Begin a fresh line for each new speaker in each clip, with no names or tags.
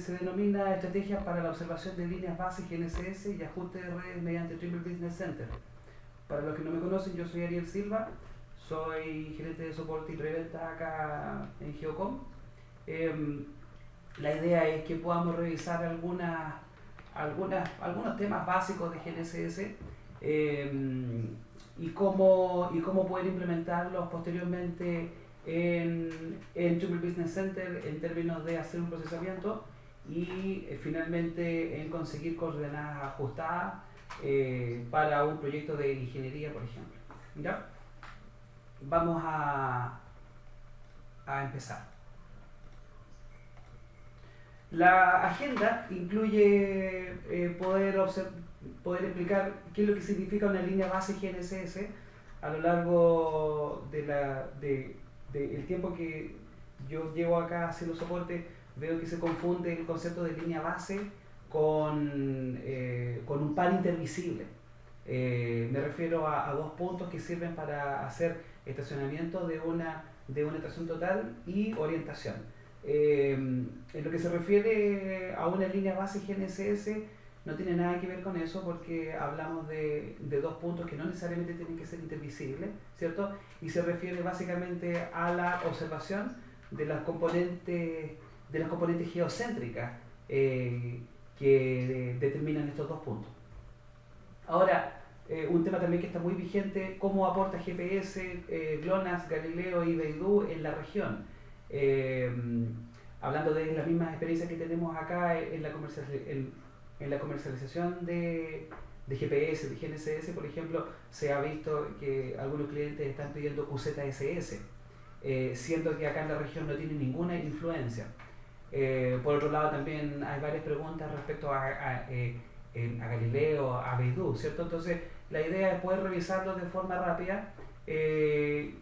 se denomina Estrategias para la Observación de Líneas Base GNSS y Ajuste de Redes mediante Trimble Business Center. Para los que no me conocen, yo soy Ariel Silva, soy gerente de soporte y preventa acá en Geocom. La idea es que podamos revisar algunos temas básicos de GNSS y cómo poder implementarlos posteriormente en Trimble Business Center en términos de hacer un procesamiento y finalmente en conseguir coordenadas ajustadas para un proyecto de ingeniería, por ejemplo. ¿Ya? Vamos a empezar. La agenda incluye poder explicar qué es lo que significa una línea base GNSS a lo largo del tiempo que yo llevo acá haciendo soporte. Veo que se confunde el concepto de línea base con un par intervisible. Me refiero a dos puntos que sirven para hacer estacionamiento de una estación total y orientación. En lo que se refiere a una línea base GNSS, no tiene nada que ver con eso porque hablamos de dos puntos que no necesariamente tienen que ser intervisibles, ¿cierto? Y se refiere básicamente a la observación de las componentes geocéntricas que determinan estos dos puntos. Ahora, un tema también que está muy vigente, cómo aporta GPS, GLONASS, Galileo y Beidou en la región. Hablando de las mismas experiencias que tenemos acá en la comercialización de GPS, de GNSS, por ejemplo, se ha visto que algunos clientes están pidiendo QZSS, siendo que acá en la región no tiene ninguna influencia. Por otro lado, también hay varias preguntas respecto a Galileo, a Beidou, ¿cierto? Entonces, la idea es poder revisarlo de forma rápida,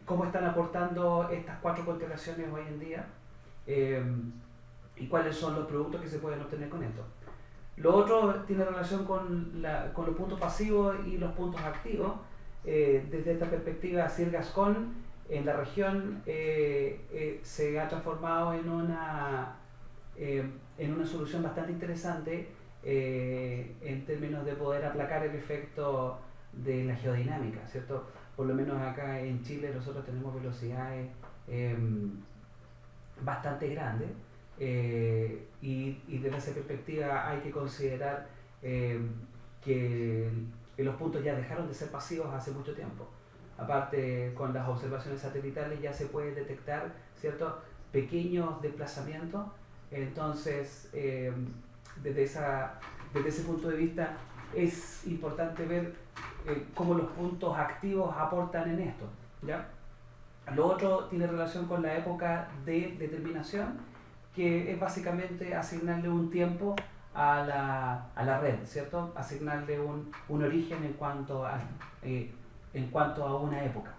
cómo están aportando estas cuatro constelaciones hoy en día y cuáles son los productos que se pueden obtener con esto. Lo otro tiene relación con los puntos pasivos y los puntos activos. Desde esta perspectiva, Cirgascon en la región se ha transformado en una solución bastante interesante en términos de poder aplacar el efecto de la geodinámica, ¿cierto? Por lo menos acá en Chile nosotros tenemos velocidades bastante grandes y desde esa perspectiva hay que considerar que los puntos ya dejaron de ser pasivos hace mucho tiempo. Aparte, con las observaciones satelitales ya se puede detectar ciertos pequeños desplazamientos. Entonces, desde ese punto de vista es importante ver cómo los puntos activos aportan en esto, ¿ya? Lo otro tiene relación con la época de determinación, que es básicamente asignarle un tiempo a la red, ¿cierto? Asignarle un origen en cuanto a una época.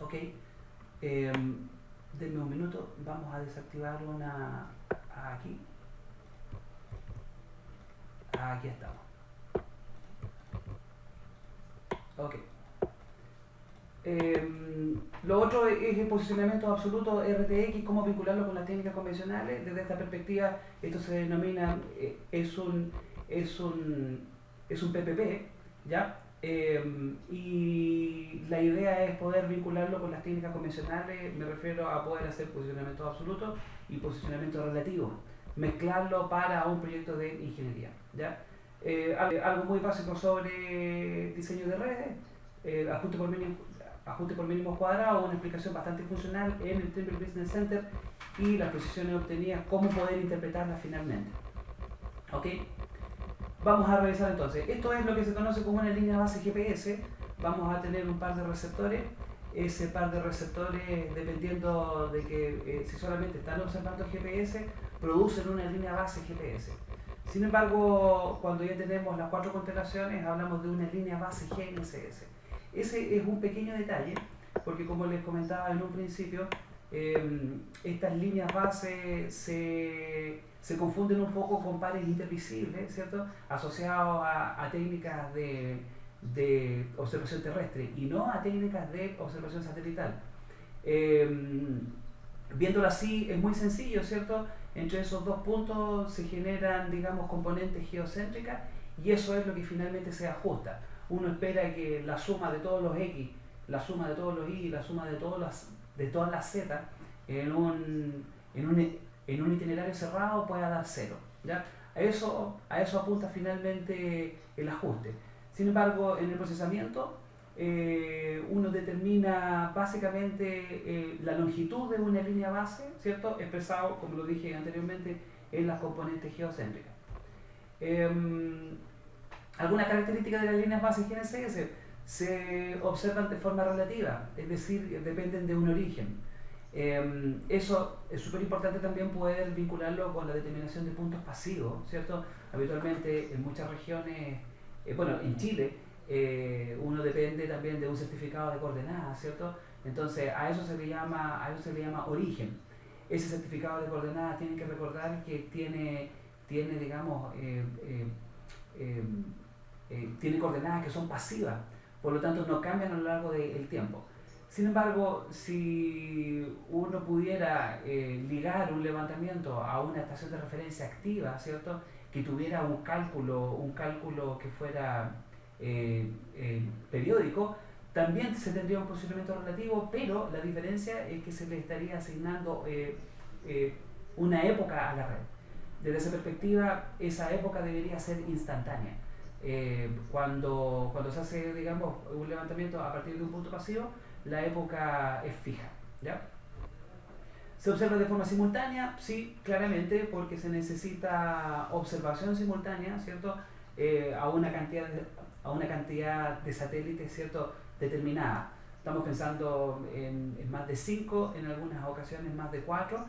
Ok, denme un minuto, vamos a desactivar aquí. Aquí estamos. Ok. Lo otro es el posicionamiento absoluto RTX, cómo vincularlo con las técnicas convencionales. Desde esta perspectiva, esto se denomina, es un PPP, ¿ya? Y la idea es poder vincularlo con las técnicas convencionales. Me refiero a poder hacer posicionamiento absoluto y posicionamiento relativo, mezclarlo para un proyecto de ingeniería, ¿ya? Algo muy básico sobre diseño de redes, ajuste por mínimos cuadrados, una explicación bastante funcional en el Trimble Business Center y las precisiones obtenidas, cómo poder interpretarlas finalmente. ¿Ok? Vamos a revisar entonces. Esto es lo que se conoce como una línea base GPS. Vamos a tener un par de receptores. Ese par de receptores, dependiendo de que si solamente están observando GPS, producen una línea base GPS. Sin embargo, cuando ya tenemos las cuatro constelaciones, hablamos de una línea base GNSS. Ese es un pequeño detalle, porque como les comentaba en un principio, estas líneas base se confunden un poco con pares intervisibles, ¿cierto? Asociados a técnicas de observación terrestre y no a técnicas de observación satelital. Viéndolo así es muy sencillo, ¿cierto? Entre esos dos puntos se generan, digamos, componentes geocéntricas y eso es lo que finalmente se ajusta. Uno espera que la suma de todos los x, la suma de todos los y, la suma de todas las z en en un itinerario cerrado pueda dar cero. ¿Ya? A eso apunta finalmente el ajuste. Sin embargo, en el procesamiento uno determina básicamente la longitud de una línea base, ¿cierto? Expresado, como lo dije anteriormente, en las componentes geocéntricas. Algunas características de las líneas bases GNSS se observan de forma relativa, es decir, dependen de un origen. Eso es súper importante también poder vincularlo con la determinación de puntos pasivos, ¿cierto? Habitualmente en muchas regiones, bueno, en Chile, uno depende también de un certificado de coordenadas, ¿cierto? Entonces a eso se le llama origen. Ese certificado de coordenadas tienen que recordar que tiene digamos, tiene coordenadas que son pasivas, por lo tanto no cambian a lo largo del tiempo. Sin embargo, si uno pudiera ligar un levantamiento a una estación de referencia activa, ¿cierto? Que tuviera un cálculo que fuera periódico, también se tendría un posicionamiento relativo, pero la diferencia es que se le estaría asignando una época a la red. Desde esa perspectiva, esa época debería ser instantánea. Cuando se hace, digamos, un levantamiento a partir de un punto pasivo, la época es fija. ¿Ya? ¿Se observa de forma simultánea? Sí, claramente, porque se necesita observación simultánea, ¿cierto? A una cantidad de satélites, ¿cierto? Determinada. Estamos pensando en más de 5, en algunas ocasiones más de 4,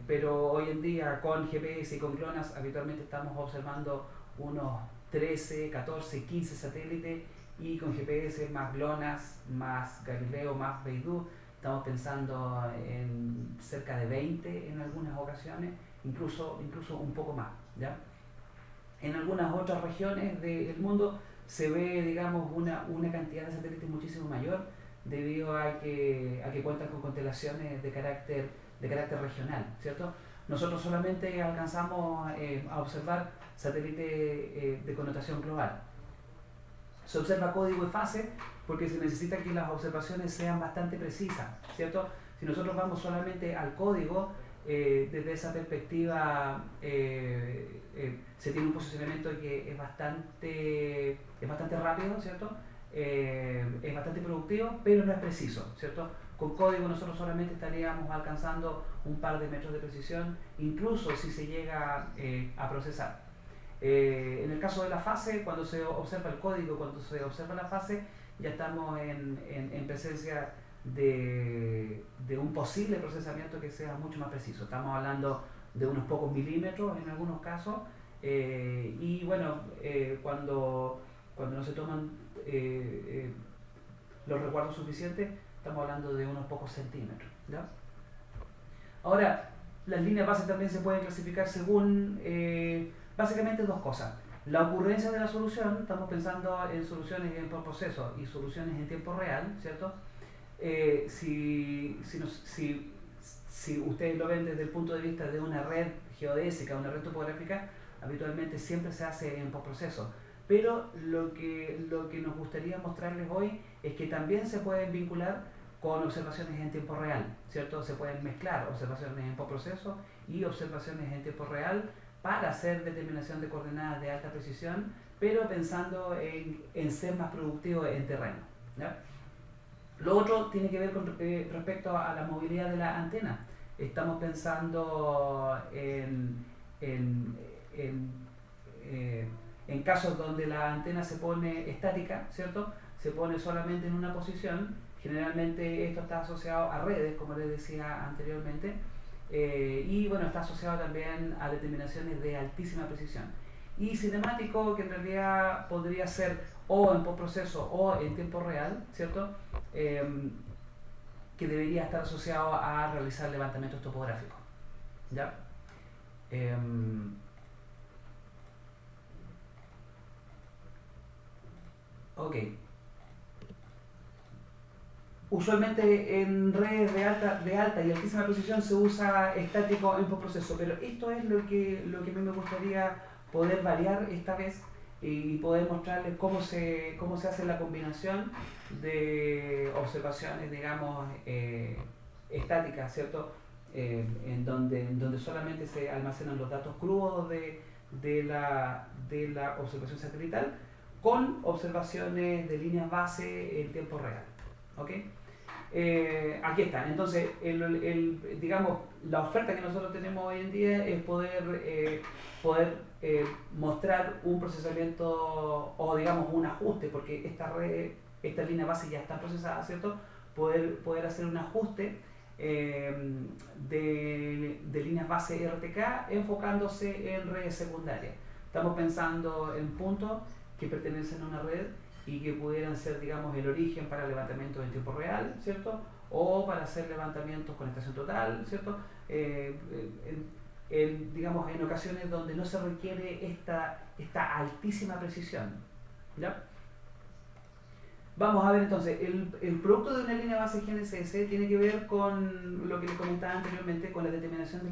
pero hoy en día con GPS y con GLONASS habitualmente estamos observando unos 13, 14, 15 satélites, y con GPS más GLONASS, más Galileo, más Beidou, estamos pensando en cerca de 20 en algunas ocasiones, incluso un poco más. ¿Ya? En algunas otras regiones del mundo se ve, digamos, una cantidad de satélites muchísimo mayor, debido a que cuentan con constelaciones de carácter regional, ¿cierto? Nosotros solamente alcanzamos a observar satélites de connotación global. Se observa código y fase porque se necesita que las observaciones sean bastante precisas, ¿cierto? Si nosotros vamos solamente al código, desde esa perspectiva se tiene un posicionamiento que es bastante rápido, ¿cierto? Es bastante productivo, pero no es preciso, ¿cierto? Con código nosotros solamente estaríamos alcanzando un par de metros de precisión, incluso si se llega a procesar. En el caso de la fase, cuando se observa el código, cuando se observa la fase, ya estamos en presencia de un posible procesamiento que sea mucho más preciso. Estamos hablando de unos pocos milímetros en algunos casos, y bueno, cuando no se toman los resguardos suficientes, estamos hablando de unos pocos centímetros. ¿Ya? Ahora, las líneas base también se pueden clasificar según básicamente dos cosas. La ocurrencia de la solución, estamos pensando en soluciones en proceso y soluciones en tiempo real, ¿cierto? Si ustedes lo ven desde el punto de vista de una red geodésica, una red topográfica, habitualmente siempre se hace en postproceso. Pero lo que nos gustaría mostrarles hoy es que también se pueden vincular con observaciones en tiempo real, ¿cierto? Se pueden mezclar observaciones en postproceso y observaciones en tiempo real para hacer determinación de coordenadas de alta precisión, pero pensando en ser más productivo en terreno. ¿Ya? Lo otro tiene que ver con respecto a la movilidad de la antena. Estamos pensando en casos donde la antena se pone estática, ¿cierto? Se pone solamente en una posición. Generalmente esto está asociado a redes, como les decía anteriormente, y bueno, está asociado también a determinaciones de altísima precisión. Y cinemático, que en realidad podría ser o en postproceso o en tiempo real, ¿cierto? Que debería estar asociado a realizar levantamientos topográficos. ¿Ya? Ok. Usualmente en redes de alta y altísima precisión se usa estático en postproceso, pero esto es lo que a mí me gustaría poder variar esta vez y poder mostrarles cómo se hace la combinación de observaciones, digamos, estáticas, ¿cierto? En donde solamente se almacenan los datos crudos de la observación satelital con observaciones de líneas base en tiempo real. ¿Ok? Aquí está. Entonces, digamos, la oferta que nosotros tenemos hoy en día es poder mostrar un procesamiento o, digamos, un ajuste, porque esta línea base ya está procesada, ¿cierto? Poder hacer un ajuste de líneas base RTK enfocándose en redes secundarias. Estamos pensando en puntos que pertenecen a una red y que pudieran ser, digamos, el origen para levantamientos en tiempo real, ¿cierto? O para hacer levantamientos con estación total, ¿cierto? Digamos, en ocasiones donde no se requiere esta altísima precisión, ¿ya? Vamos a ver entonces, el producto de una línea base GNSS tiene que ver con lo que les comentaba anteriormente, con la determinación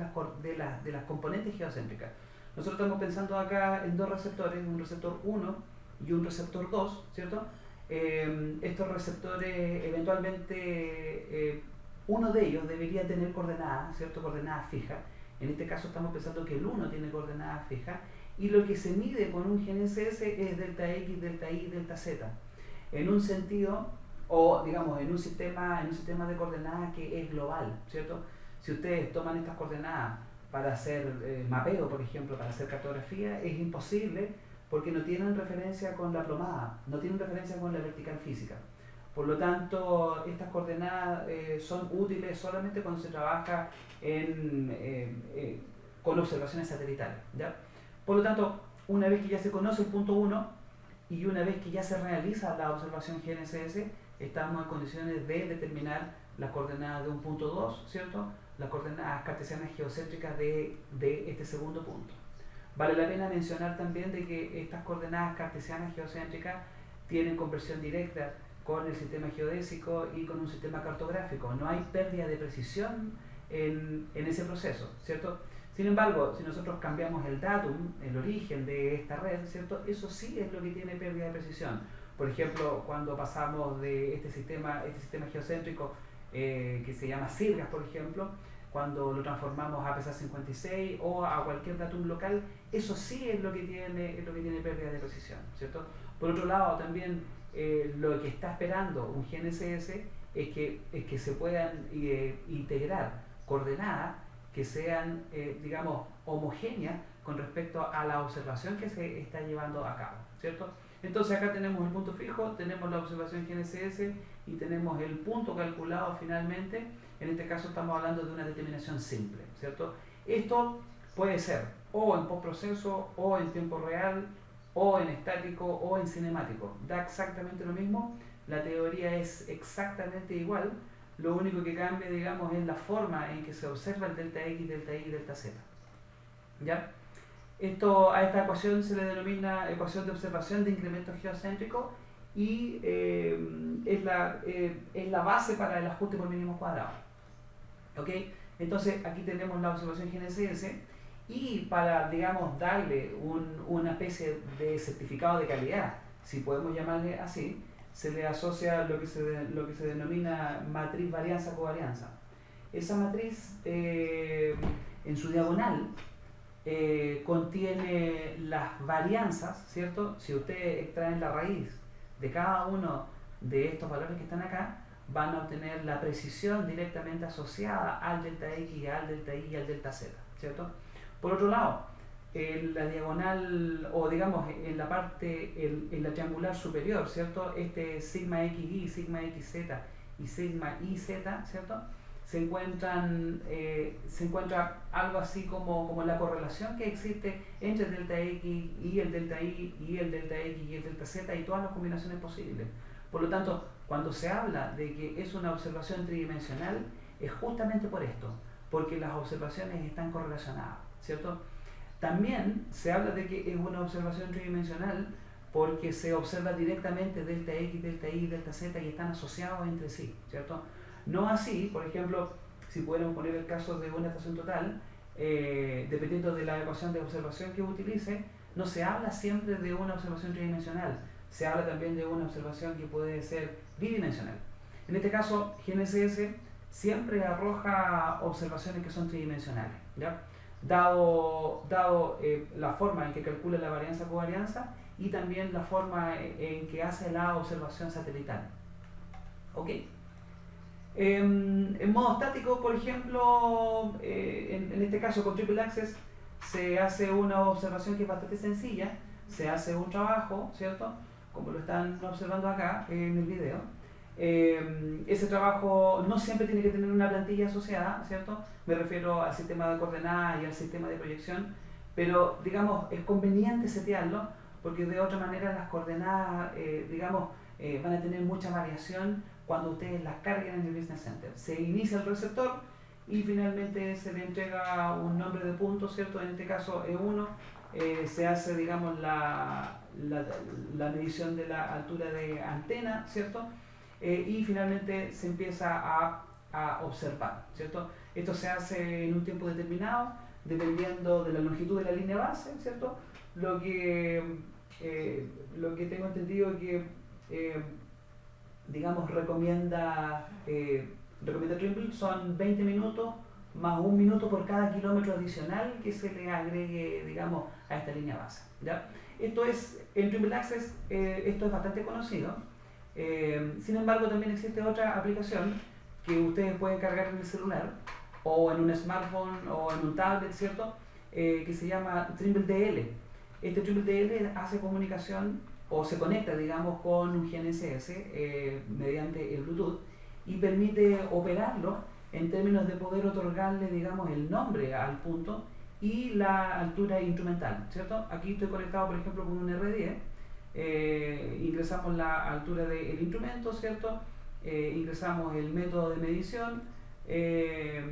de las componentes geocéntricas. Nosotros estamos pensando acá en dos receptores, un receptor 1 y un receptor 2, ¿cierto? Estos receptores eventualmente, uno de ellos debería tener coordenadas, ¿cierto? Coordenadas fijas. En este caso estamos pensando que el 1 tiene coordenadas fijas y lo que se mide con un GNSS es delta X, delta Y, delta Z. En un sentido, o digamos, en un sistema de coordenadas que es global, ¿cierto? Si ustedes toman estas coordenadas para hacer mapeo, por ejemplo, para hacer cartografía, es imposible porque no tienen referencia con la plomada, no tienen referencia con la vertical física. Por lo tanto, estas coordenadas son útiles solamente cuando se trabaja con observaciones satelitales, ¿ya? Por lo tanto, una vez que ya se conoce el punto 1 y una vez que ya se realiza la observación GNSS, estamos en condiciones de determinar las coordenadas de un punto 2, ¿cierto? Las coordenadas cartesianas geocéntricas de este segundo punto. Vale la pena mencionar también de que estas coordenadas cartesianas geocéntricas tienen conversión directa con el sistema geodésico y con un sistema cartográfico. No hay pérdida de precisión en ese proceso, ¿cierto? Sin embargo, si nosotros cambiamos el datum, el origen de esta red, ¿cierto? Eso sí es lo que tiene pérdida de precisión. Por ejemplo, cuando pasamos de este sistema geocéntrico que se llama SIRGAS, por ejemplo, cuando lo transformamos a PESA-56 o a cualquier datum local, eso sí es lo que tiene pérdida de precisión, ¿cierto? Por otro lado, también lo que está esperando un GNSS es que se puedan integrar coordenadas que sean, digamos, homogéneas con respecto a la observación que se está llevando a cabo, ¿cierto? Entonces acá tenemos el punto fijo, tenemos la observación GNSS y tenemos el punto calculado finalmente. En este caso estamos hablando de una determinación simple, ¿cierto? Esto puede ser o en postproceso, o en tiempo real, o en estático, o en cinemático. Da exactamente lo mismo, la teoría es exactamente igual, lo único que cambia, digamos, es la forma en que se observa el delta X, delta Y y delta Z. ¿Ya? A esta ecuación se le denomina ecuación de observación de incremento geocéntrico y es la base para el ajuste por mínimo cuadrado. ¿Ok? Entonces aquí tenemos la observación GNSS y para, digamos, darle una especie de certificado de calidad, si podemos llamarle así, se le asocia lo que se denomina matriz varianza-covarianza. Esa matriz en su diagonal contiene las varianzas, ¿cierto? Si ustedes extraen la raíz de cada uno de estos valores que están acá, van a obtener la precisión directamente asociada al delta X, al delta Y y al delta Z, ¿cierto? Por otro lado, en la diagonal, o digamos en la parte, en la triangular superior, ¿cierto? Este sigma XY, sigma XZ y sigma YZ, ¿cierto? Se encuentra algo así como la correlación que existe entre el delta X y el delta Y y el delta X y el delta Z y todas las combinaciones posibles. Por lo tanto, cuando se habla de que es una observación tridimensional, es justamente por esto, porque las observaciones están correlacionadas, ¿cierto? También se habla de que es una observación tridimensional porque se observa directamente delta X, delta Y, delta Z y están asociados entre sí, ¿cierto? No así, por ejemplo, si pudiéramos poner el caso de una estación total, dependiendo de la ecuación de observación que utilice, no se habla siempre de una observación tridimensional, se habla también de una observación que puede ser bidimensional. En este caso, GNSS siempre arroja observaciones que son tridimensionales, ¿ya? Dado la forma en que calcula la varianza-covarianza y también la forma en que hace la observación satelital. ¿Ok? En modo estático, por ejemplo, en este caso con Triple Access se hace una observación que es bastante sencilla, se hace un trabajo, ¿cierto? Como lo están observando acá en el video. Ese trabajo no siempre tiene que tener una plantilla asociada, ¿cierto? Me refiero al sistema de coordenadas y al sistema de proyección, pero digamos es conveniente setearlo porque de otra manera las coordenadas, van a tener mucha variación cuando ustedes las carguen en el Business Center. Se inicia el receptor y finalmente se le entrega un nombre de punto, ¿cierto? En este caso E1, se hace, digamos, la medición de la altura de antena, ¿cierto? Y finalmente se empieza a observar, ¿cierto? Esto se hace en un tiempo determinado, dependiendo de la longitud de la línea base, ¿cierto? Lo que tengo entendido es que, digamos, recomienda Trimble son 20 minutos más 1 minuto por cada kilómetro adicional que se le agregue, digamos, a esta línea base, ¿ya? Esto es, en Trimble Access, esto es bastante conocido. Sin embargo, también existe otra aplicación que ustedes pueden cargar en el celular o en un smartphone o en un tablet, ¿cierto? Que se llama Trimble DL. Este Trimble DL hace comunicación o se conecta, digamos, con un GNSS mediante el Bluetooth y permite operarlo en términos de poder otorgarle, digamos, el nombre al punto y la altura instrumental, ¿cierto? Aquí estoy conectado, por ejemplo, con un R10. Ingresamos la altura del instrumento, ¿cierto? Ingresamos el método de medición, se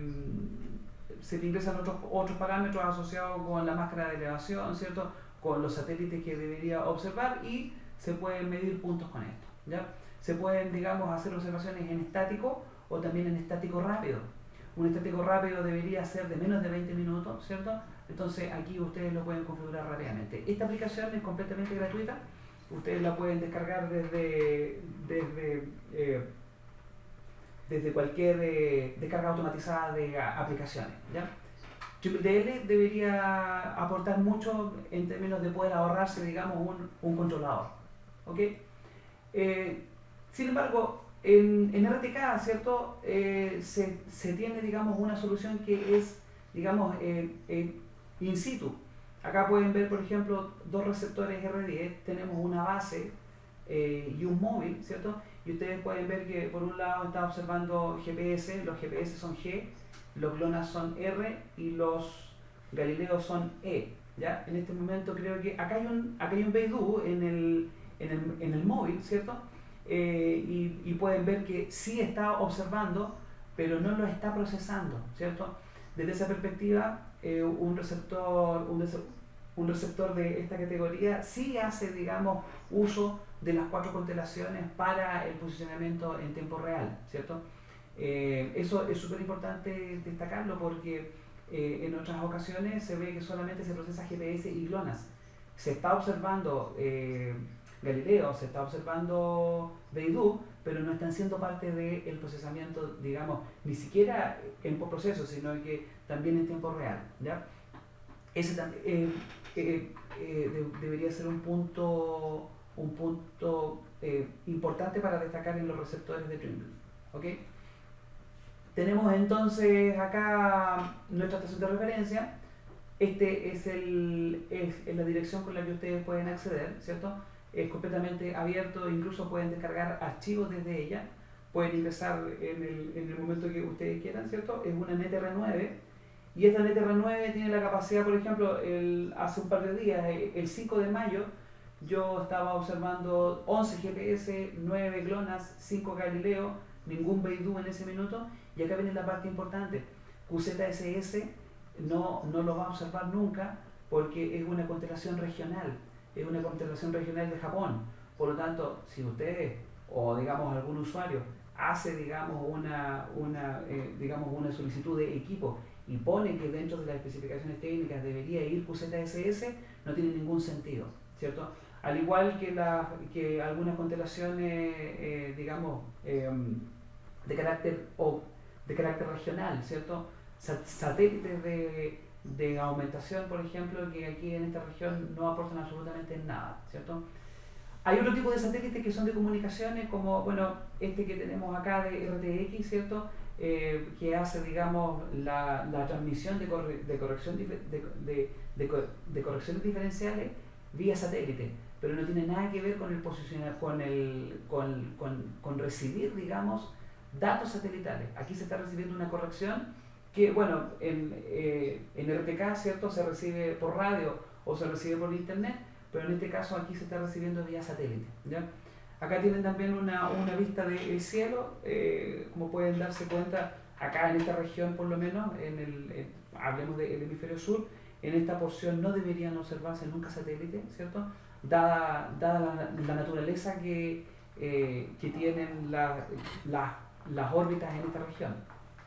le ingresan otros parámetros asociados con la máscara de elevación, ¿cierto? Con los satélites que debería observar y se pueden medir puntos con esto, ¿ya? Se pueden, digamos, hacer observaciones en estático o también en estático rápido. Un estático rápido debería ser de menos de 20 minutos, ¿cierto? Entonces aquí ustedes lo pueden configurar rápidamente. Esta aplicación es completamente gratuita. Ustedes la pueden descargar desde cualquier descarga automatizada de aplicaciones, ¿ya? TripleDL debería aportar mucho en términos de poder ahorrarse, digamos, un controlador, ¿ok? Sin embargo, en RTK, ¿cierto? Se tiene, digamos, una solución que es, digamos, in situ. Acá pueden ver, por ejemplo, dos receptores R10, tenemos una base y un móvil, ¿cierto? Y ustedes pueden ver que por un lado está observando GPS, los GPS son G, los GLONASS son R y los Galileos son E, ¿ya? En este momento creo que acá hay un Beidou en el móvil, ¿cierto? Y pueden ver que sí está observando, pero no lo está procesando, ¿cierto? Desde esa perspectiva, un receptor de esta categoría sí hace, digamos, uso de las 4 constelaciones para el posicionamiento en tiempo real, ¿cierto? Eso es súper importante destacarlo porque en otras ocasiones se ve que solamente se procesa GPS y GLONASS. Se está observando Galileo, se está observando Beidou, pero no están siendo parte del procesamiento, digamos, ni siquiera en postproceso, sino que también en tiempo real, ¿ya? Ese debería ser un punto importante para destacar en los receptores de Trimble, ¿ok? Tenemos entonces acá nuestra estación de referencia. Este es la dirección con la que ustedes pueden acceder, ¿cierto? Es completamente abierto, incluso pueden descargar archivos desde ella, pueden ingresar en el momento que ustedes quieran, ¿cierto? Es una NetR9 y esta NetR9 tiene la capacidad, por ejemplo, hace un par de días, el 5 de mayo, yo estaba observando 11 GPS, 9 GLONASS, 5 Galileo, ningún Beidou en ese minuto, y acá viene la parte importante. QZSS no lo va a observar nunca porque es una constelación regional. es una constelación regional de Japón. Por lo tanto, si ustedes o digamos algún usuario hace digamos digamos una solicitud de equipo y pone que dentro de las especificaciones técnicas debería ir QZSS, no tiene ningún sentido, ¿cierto? Al igual que algunas constelaciones, digamos, de carácter regional, ¿cierto? Satélites de aumentación, por ejemplo, que aquí en esta región no aportan absolutamente nada, ¿cierto? Hay otro tipo de satélites que son de comunicaciones, como bueno, este que tenemos acá de RTX, ¿cierto? Que hace, digamos, la transmisión de correcciones diferenciales vía satélite, pero no tiene nada que ver con el posicionar, con recibir, digamos, datos satelitales. Aquí se está recibiendo una corrección que, bueno, en RTK, ¿cierto? Se recibe por radio o se recibe por internet, pero en este caso aquí se está recibiendo vía satélite, ¿ya? Acá tienen también una vista del cielo, como pueden darse cuenta, acá en esta región por lo menos, hablemos del hemisferio sur, en esta porción no deberían observarse nunca satélites, ¿cierto? Dada la naturaleza que tienen las órbitas en esta región,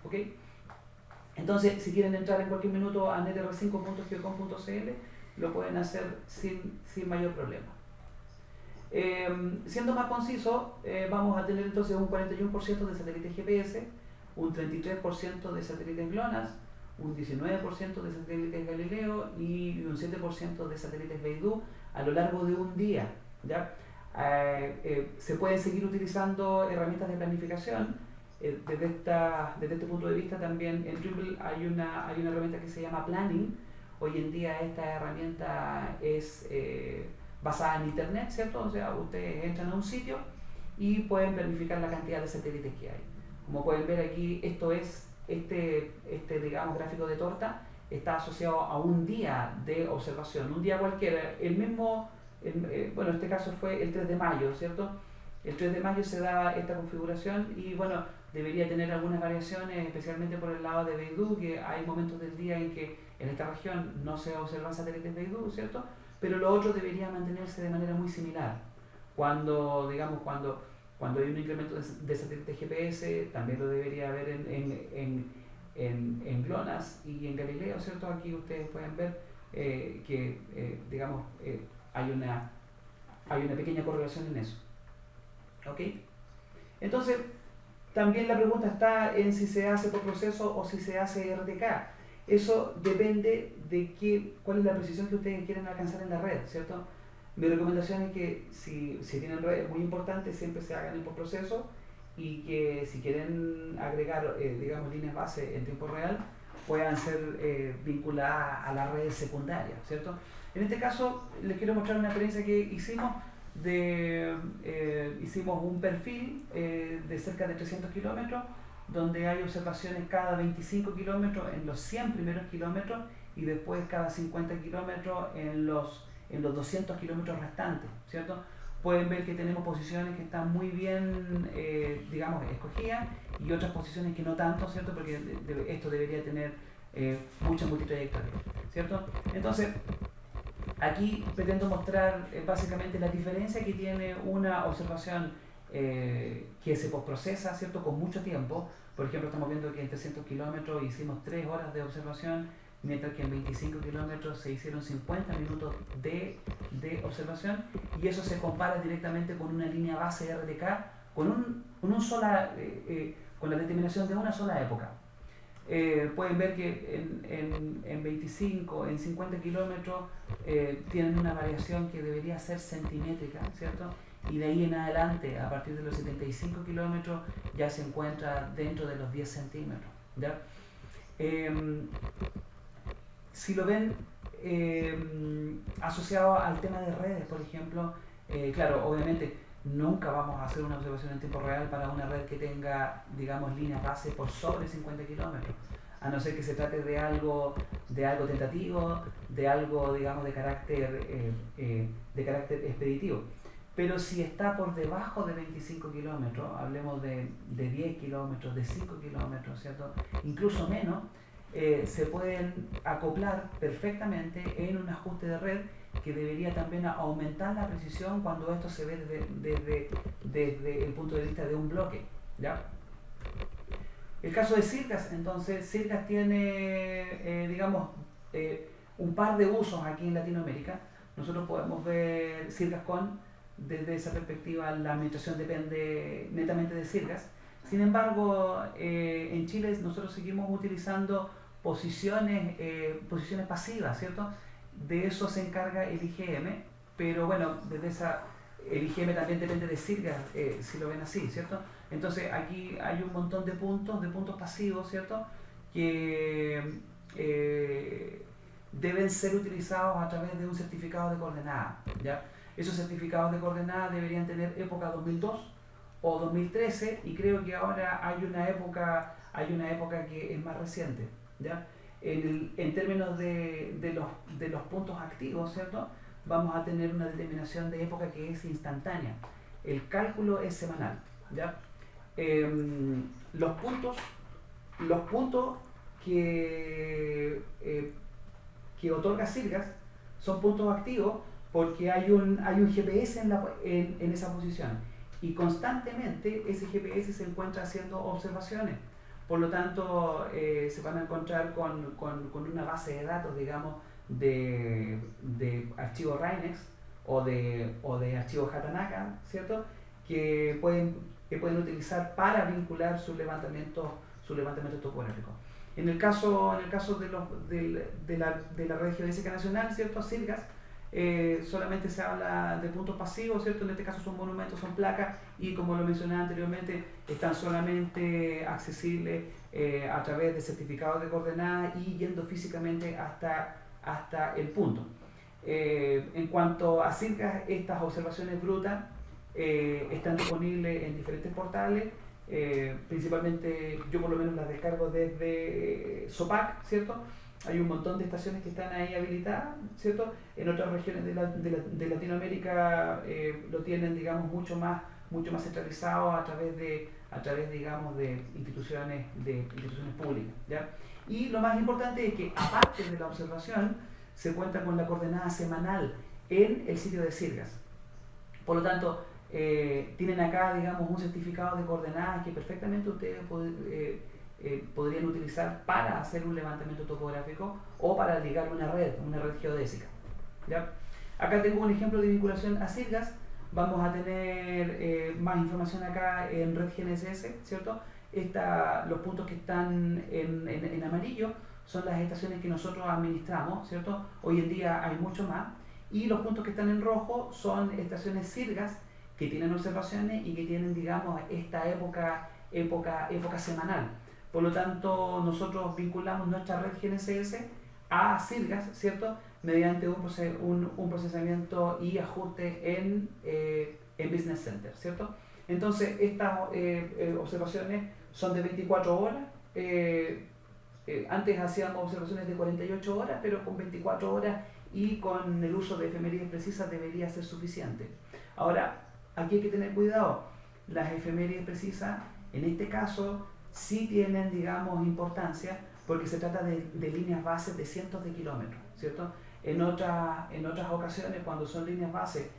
¿ok? Entonces, si quieren entrar en cualquier minuto a netr5.geocom.cl, lo pueden hacer sin mayor problema. Siendo más conciso, vamos a tener entonces un 41% de satélites GPS, un 33% de satélites GLONASS, un 19% de satélites Galileo y un 7% de satélites Beidou a lo largo de un día, ¿ya? Se pueden seguir utilizando herramientas de planificación. Desde este punto de vista también en Trimble hay una herramienta que se llama Planning. Hoy en día esta herramienta es basada en internet, ¿cierto? O sea, ustedes entran a un sitio y pueden planificar la cantidad de satélites que hay. Como pueden ver aquí, esto es digamos, gráfico de torta está asociado a un día de observación, un día cualquiera. Bueno, en este caso fue el 3 de mayo, ¿cierto? El 3 de mayo se da esta configuración y bueno, debería tener algunas variaciones, especialmente por el lado de Beidou, que hay momentos del día en que en esta región no se observan satélites Beidou, ¿cierto? Pero lo otro debería mantenerse de manera muy similar. Cuando hay un incremento de satélites GPS, también lo debería haber en GLONASS y en Galileo, ¿cierto? Aquí ustedes pueden ver que hay una pequeña correlación en eso. ¿Ok? Entonces, también la pregunta está en si se hace por proceso o si se hace RTK. Eso depende de cuál es la precisión que ustedes quieren alcanzar en la red, ¿cierto? Mi recomendación es que si tienen redes muy importantes, siempre se hagan en por proceso y que si quieren agregar, digamos, líneas base en tiempo real, puedan ser vinculadas a las redes secundarias, ¿cierto? En este caso, les quiero mostrar una experiencia que hicimos. Hicimos un perfil de cerca de 300 kilómetros, donde hay observaciones cada 25 kilómetros en los 100 primeros kilómetros y después cada 50 kilómetros en los 200 kilómetros restantes, ¿cierto? Pueden ver que tenemos posiciones que están muy bien, digamos, escogidas y otras posiciones que no tanto, ¿cierto? Porque esto debería tener mucha multitrayectoria, ¿cierto? Entonces, aquí pretendo mostrar básicamente la diferencia que tiene una observación que se postprocesa, ¿cierto? Con mucho tiempo. Por ejemplo, estamos viendo que en 300 kilómetros hicimos 3 horas de observación, mientras que en 25 kilómetros se hicieron 50 minutos de observación, y eso se compara directamente con una línea base RTK con la determinación de una sola época. Pueden ver que en 25, en 50 kilómetros tienen una variación que debería ser centimétrica, ¿cierto? Y de ahí en adelante, a partir de los 75 kilómetros, ya se encuentra dentro de los 10 centímetros, ¿ya? Si lo ven asociado al tema de redes, por ejemplo, claro, obviamente nunca vamos a hacer una observación en tiempo real para una red que tenga, digamos, líneas base por sobre 50 kilómetros, a no ser que se trate de algo tentativo, de algo, digamos, de carácter expeditivo. Pero si está por debajo de 25 kilómetros, hablemos de 10 kilómetros, de 5 kilómetros, ¿cierto? Incluso menos, se pueden acoplar perfectamente en un ajuste de red que debería también aumentar la precisión cuando esto se ve desde el punto de vista de un bloque, ¿ya? El caso de Circas, entonces, Circas tiene, un par de usos aquí en Latinoamérica. Nosotros podemos ver Circas desde esa perspectiva, la administración depende netamente de Circas. Sin embargo, en Chile nosotros seguimos utilizando posiciones pasivas, ¿cierto? De eso se encarga el IGM, pero bueno, el IGM también depende de Circas, si lo ven así, ¿cierto? Entonces aquí hay un montón de puntos pasivos, ¿cierto? Que deben ser utilizados a través de un certificado de coordenada, ¿ya? Esos certificados de coordenada deberían tener época 2002 o 2013 y creo que ahora hay una época que es más reciente, ¿ya? En términos de los puntos activos, ¿cierto? Vamos a tener una determinación de época que es instantánea. El cálculo es semanal, ¿ya? Los puntos que otorga Circas son puntos activos porque hay un GPS en esa posición y constantemente ese GPS se encuentra haciendo observaciones. Por lo tanto, se van a encontrar con una base de datos, digamos, de archivos Rainex o de archivos Hatanaka, ¿cierto? Que pueden utilizar para vincular sus levantamientos topográficos. En el caso de la red geodésica nacional, ¿cierto? Circas, solamente se habla de puntos pasivos, ¿cierto? En este caso son monumentos, son placas y como lo mencioné anteriormente, están solamente accesibles a través de certificados de coordenadas y yendo físicamente hasta el punto. En cuanto a Circas, estas observaciones brutas están disponibles en diferentes portales, principalmente yo por lo menos las descargo desde SOPAC, ¿cierto? Hay un montón de estaciones que están ahí habilitadas, ¿cierto? En otras regiones de Latinoamérica lo tienen, digamos, mucho más centralizado a través digamos, de instituciones públicas, ¿ya? Y lo más importante es que, aparte de la observación, se cuenta con la coordenada semanal en el sitio de Circas. Por lo tanto, tienen acá, digamos, un certificado de coordenadas que perfectamente ustedes podrían utilizar para hacer un levantamiento topográfico o para ligar una red geodésica, ¿ya? Acá tengo un ejemplo de vinculación a Circas. Vamos a tener más información acá en Red GNSS, ¿cierto? Los puntos que están en amarillo son las estaciones que nosotros administramos, ¿cierto? Hoy en día hay mucho más. Y los puntos que están en rojo son estaciones Circas que tienen observaciones y que tienen, digamos, esta época semanal. Por lo tanto, nosotros vinculamos nuestra red GNSS a Circas, ¿cierto? Mediante un procesamiento y ajuste en Business Center, ¿cierto? Entonces, estas observaciones son de 24 horas. Antes hacíamos observaciones de 48 horas, pero con 24 horas y con el uso de efemérides precisas debería ser suficiente. Ahora, aquí hay que tener cuidado. Las efemérides precisas, en este caso, sí tienen, digamos, importancia porque se trata de líneas bases de cientos de kilómetros, ¿cierto? En otras ocasiones, cuando son líneas bases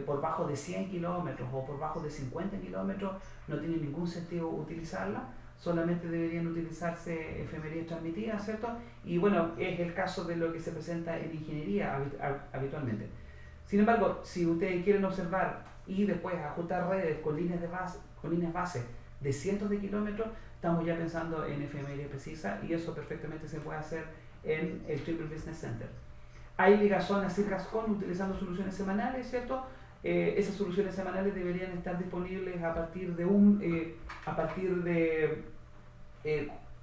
por bajo de 100 kilómetros o por bajo de 50 kilómetros, no tiene ningún sentido utilizarla, solamente deberían utilizarse efemérides transmitidas, ¿cierto? Y bueno, es el caso de lo que se presenta en ingeniería habitualmente. Sin embargo, si ustedes quieren observar y después ajustar redes con líneas base de cientos de kilómetros, estamos ya pensando en efemérides precisas y eso perfectamente se puede hacer en el Triple Business Center. Hay ligazón a Circas utilizando soluciones semanales, ¿cierto? Esas soluciones semanales deberían estar disponibles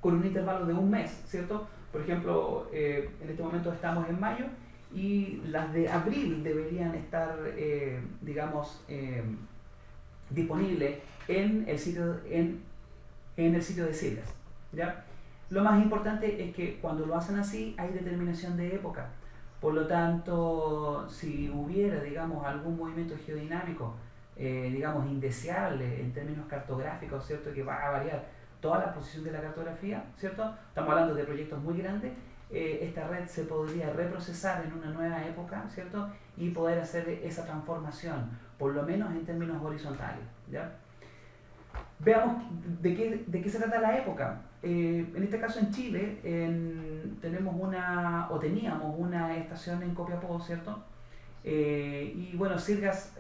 con un intervalo de un mes, ¿cierto? Por ejemplo, en este momento estamos en mayo y las de abril deberían estar, disponibles en el sitio de Circas, ¿ya? Lo más importante es que cuando lo hacen así hay determinación de época. Por lo tanto, si hubiera, digamos, algún movimiento geodinámico, indeseable en términos cartográficos, ¿cierto? Que va a variar toda la posición de la cartografía, ¿cierto? Estamos hablando de proyectos muy grandes. Esta red se podría reprocesar en una nueva época, ¿cierto? Y poder hacer esa transformación, por lo menos en términos horizontales, ¿ya? Veamos de qué se trata la época. En este caso en Chile teníamos una estación en Copiapó, ¿cierto? Y bueno, Sirgas,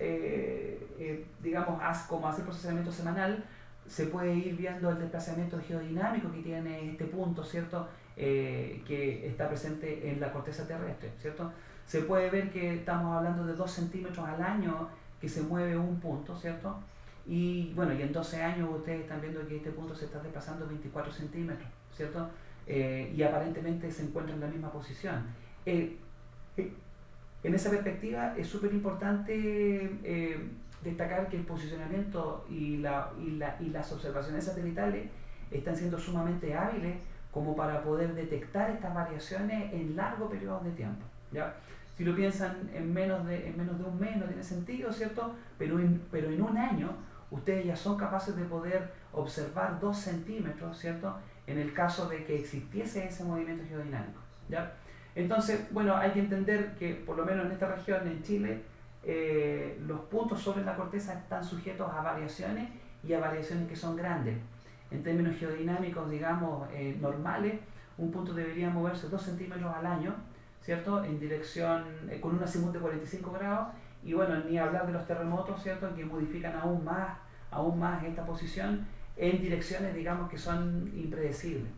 digamos, como hace el procesamiento semanal, se puede ir viendo el desplazamiento geodinámico que tiene este punto, ¿cierto? Que está presente en la corteza terrestre, ¿cierto? Se puede ver que estamos hablando de 2 centímetros al año que se mueve un punto, ¿cierto? Y bueno, y en 12 años ustedes están viendo que este punto se está desplazando 24 centímetros, ¿cierto? Y aparentemente se encuentra en la misma posición. En esa perspectiva es súper importante destacar que el posicionamiento y las observaciones satelitales están siendo sumamente hábiles como para poder detectar estas variaciones en largos periodos de tiempo, ¿ya? Si lo piensan en menos de un mes no tiene sentido, ¿cierto? Pero en un año ustedes ya son capaces de poder observar 2 centímetros, ¿cierto? En el caso de que existiese ese movimiento geodinámico, ¿ya? Entonces, bueno, hay que entender que por lo menos en esta región, en Chile, los puntos sobre la corteza están sujetos a variaciones y a variaciones que son grandes. En términos geodinámicos, digamos, normales, un punto debería moverse 2 centímetros al año, ¿cierto? En dirección, con un azimut de 45 grados, y bueno, ni hablar de los terremotos, ¿cierto? Que modifican aún más esta posición en direcciones, digamos, que son impredecibles,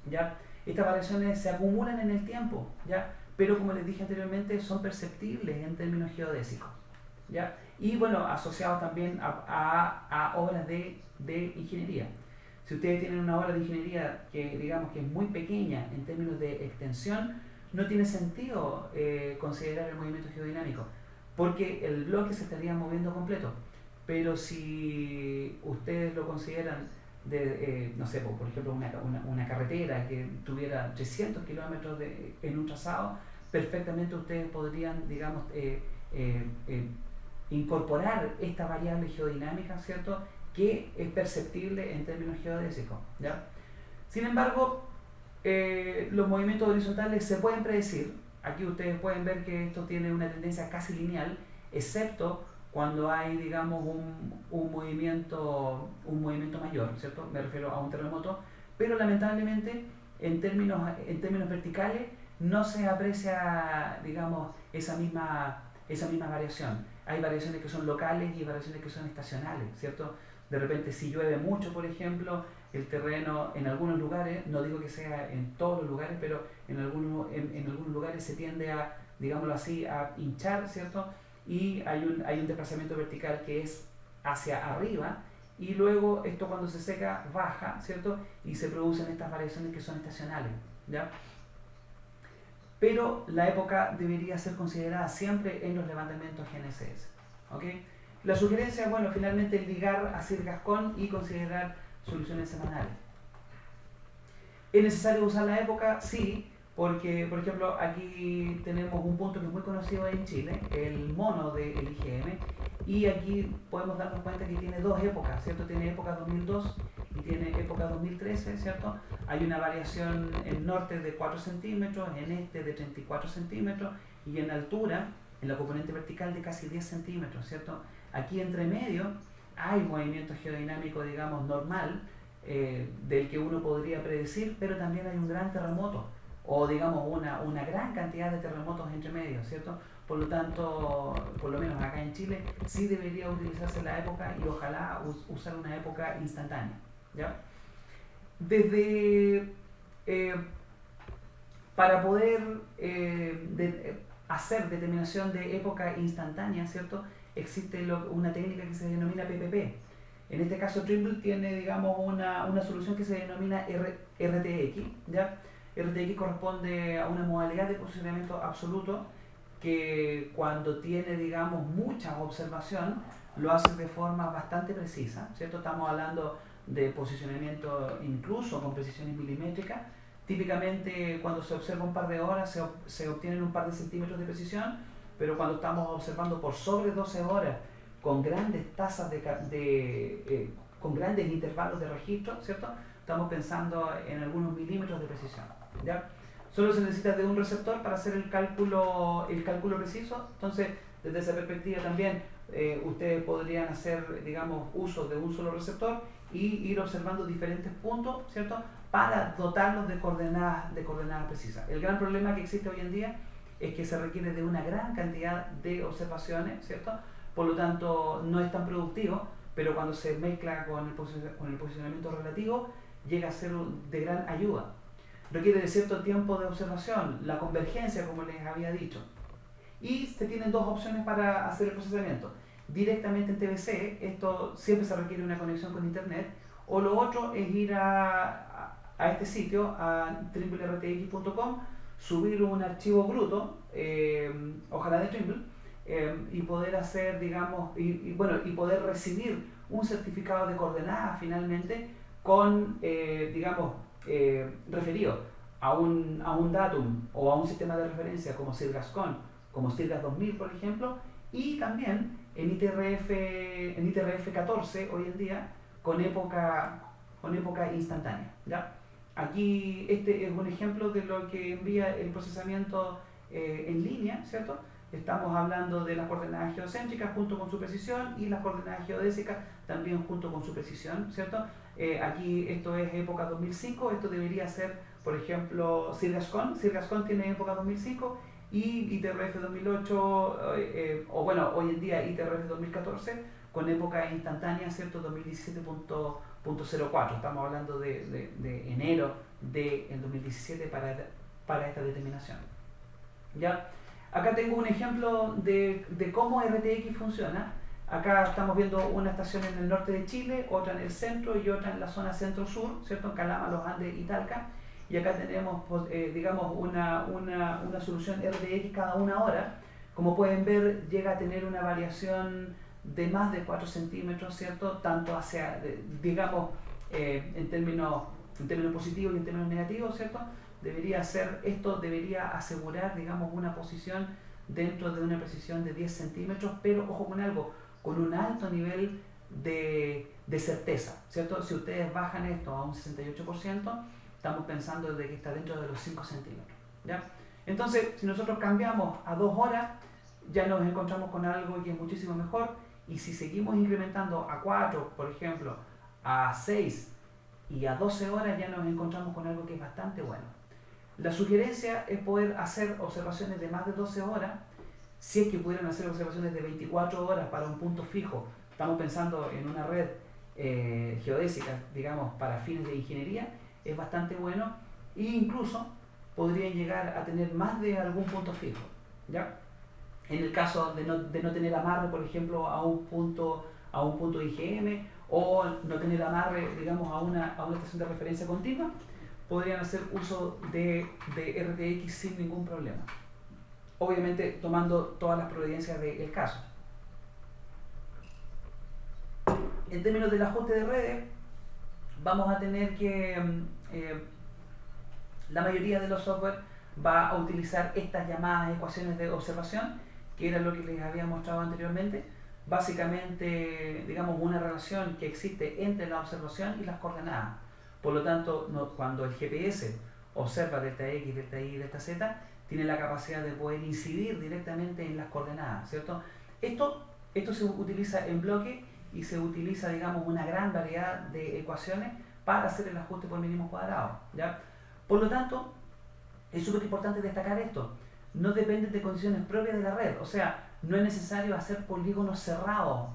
¿ya? Estas variaciones se acumulan en el tiempo, ¿ya? Pero como les dije anteriormente, son perceptibles en términos geodésicos, ¿ya? Y bueno, asociados también a obras de ingeniería. Si ustedes tienen una obra de ingeniería que digamos que es muy pequeña en términos de extensión, no tiene sentido considerar el movimiento geodinámico, porque el bloque se estaría moviendo completo. Pero si ustedes lo consideran no sé, por ejemplo, una carretera que tuviera 300 kilómetros en un trazado, perfectamente ustedes podrían, digamos, incorporar esta variable geodinámica, ¿cierto?, que es perceptible en términos geodésicos, ¿ya? Sin embargo, los movimientos horizontales se pueden predecir. Aquí ustedes pueden ver que esto tiene una tendencia casi lineal, excepto cuando hay, digamos, un movimiento mayor, ¿cierto? Me refiero a un terremoto, pero lamentablemente en términos verticales no se aprecia, digamos, esa misma variación. Hay variaciones que son locales y variaciones que son estacionales, ¿cierto? De repente, si llueve mucho, por ejemplo, el terreno en algunos lugares, no digo que sea en todos los lugares, pero en algunos lugares se tiende a, digámoslo así, a hinchar, ¿cierto? Y hay un desplazamiento vertical que es hacia arriba, y luego esto cuando se seca baja, ¿cierto? Y se producen estas variaciones que son estacionales, ¿ya? Pero la época debería ser considerada siempre en los levantamientos GNSS, ¿ok? La sugerencia, bueno, finalmente es ligar a Sirgascon y considerar soluciones semanales. ¿Es necesario usar la época? Sí, porque, por ejemplo, aquí tenemos un punto que es muy conocido en Chile, el mono del IGM, y aquí podemos darnos cuenta que tiene 2 épocas, ¿cierto? Tiene época 2002 y tiene época 2013, ¿cierto? Hay una variación en norte de 4 centímetros, en este de 34 centímetros, y en altura, en la componente vertical, de casi 10 centímetros, ¿cierto? Aquí entre medio hay movimiento geodinámico, digamos, normal, del que uno podría predecir, pero también hay un gran terremoto, o digamos una gran cantidad de terremotos entre medio, ¿cierto? Por lo tanto, por lo menos acá en Chile, sí debería utilizarse la época y ojalá usar una época instantánea, ¿ya? Para poder hacer determinación de época instantánea, ¿cierto?, existe una técnica que se denomina PPP. En este caso, Trimble tiene, digamos, una solución que se denomina RTX, ¿ya? RTX corresponde a una modalidad de posicionamiento absoluto que cuando tiene, digamos, mucha observación, lo hace de forma bastante precisa, ¿cierto? Estamos hablando de posicionamiento incluso con precisiones milimétricas. Típicamente cuando se observa un par de horas se obtienen un par de centímetros de precisión, pero cuando estamos observando por sobre 12 horas con grandes tasas con grandes intervalos de registro, ¿cierto? Estamos pensando en algunos milímetros de precisión, ¿ya? Solo se necesita de un receptor para hacer el cálculo preciso. Entonces, desde esa perspectiva también, ustedes podrían hacer, digamos, uso de un solo receptor y ir observando diferentes puntos, ¿cierto? Para dotarlos de coordenadas precisas. El gran problema que existe hoy en día es que se requiere de una gran cantidad de observaciones, ¿cierto? Por lo tanto, no es tan productivo, pero cuando se mezcla con el posicionamiento relativo, llega a ser de gran ayuda. Requiere de cierto tiempo de observación, la convergencia, como les había dicho. Y se tienen dos opciones para hacer el procesamiento. Directamente en TBC, esto siempre se requiere una conexión con internet, o lo otro es ir a este sitio, a trimblertx.com, subir un archivo bruto, ojalá de Trimble, y poder hacer, digamos, y poder recibir un certificado de coordenadas finalmente con, digamos, referido a un datum o a un sistema de referencia como CIRGASCON, como CIRGAS 2000 por ejemplo, y también en ITRF 14 hoy en día con época instantánea, ¿ya? Aquí este es un ejemplo de lo que envía el procesamiento en línea, ¿cierto? Estamos hablando de las coordenadas geocéntricas junto con su precisión y las coordenadas geodésicas también junto con su precisión, ¿cierto? Aquí esto es época 2005, esto debería ser, por ejemplo, CIRGASCON. CIRGASCON tiene época 2005 y ITRF 2008, o bueno, hoy en día ITRF 2014 con época instantánea, ¿cierto? 2017.04. Estamos hablando de enero del 2017 para esta determinación. ¿Ya? Acá tengo un ejemplo de cómo RTX funciona. Acá estamos viendo una estación en el norte de Chile, otra en el centro y otra en la zona centro-sur, ¿cierto? En Calama, Los Andes y Talca. Y acá tenemos, digamos, una solución RTX cada una hora. Como pueden ver, llega a tener una variación de más de 4 centímetros, ¿cierto? Tanto hacia, digamos, en términos positivos y en términos negativos, ¿cierto? Esto debería asegurar, digamos, una posición dentro de una precisión de 10 centímetros, pero ojo con algo, con un alto nivel de certeza, ¿cierto? Si ustedes bajan esto a un 68%, estamos pensando de que está dentro de los 5 centímetros, ¿ya? Entonces, si nosotros cambiamos a 2 horas, ya nos encontramos con algo que es muchísimo mejor, y si seguimos incrementando a 4, por ejemplo, a 6 y a 12 horas, ya nos encontramos con algo que es bastante bueno. La sugerencia es poder hacer observaciones de más de 12 horas, si es que pudieran hacer observaciones de 24 horas para un punto fijo. Estamos pensando en una red geodésica, digamos, para fines de ingeniería, es bastante bueno, e incluso podrían llegar a tener más de algún punto fijo, ¿ya? En el caso de no tener amarre, por ejemplo, a un punto IGM, o no tener amarre, digamos, a una estación de referencia continua, podrían hacer uso de RTX sin ningún problema. Obviamente tomando todas las providencias del caso. En términos del ajuste de redes, vamos a tener que la mayoría de los software va a utilizar estas llamadas ecuaciones de observación, que era lo que les había mostrado anteriormente. Básicamente, digamos, una relación que existe entre la observación y las coordenadas. Por lo tanto, cuando el GPS observa delta X, delta Y, delta Z, tiene la capacidad de poder incidir directamente en las coordenadas, ¿cierto? Esto se utiliza en bloque y se utiliza, digamos, una gran variedad de ecuaciones para hacer el ajuste por mínimos cuadrados, ¿ya? Por lo tanto, es súper importante destacar esto. No dependen de condiciones propias de la red, o sea, no es necesario hacer polígonos cerrados,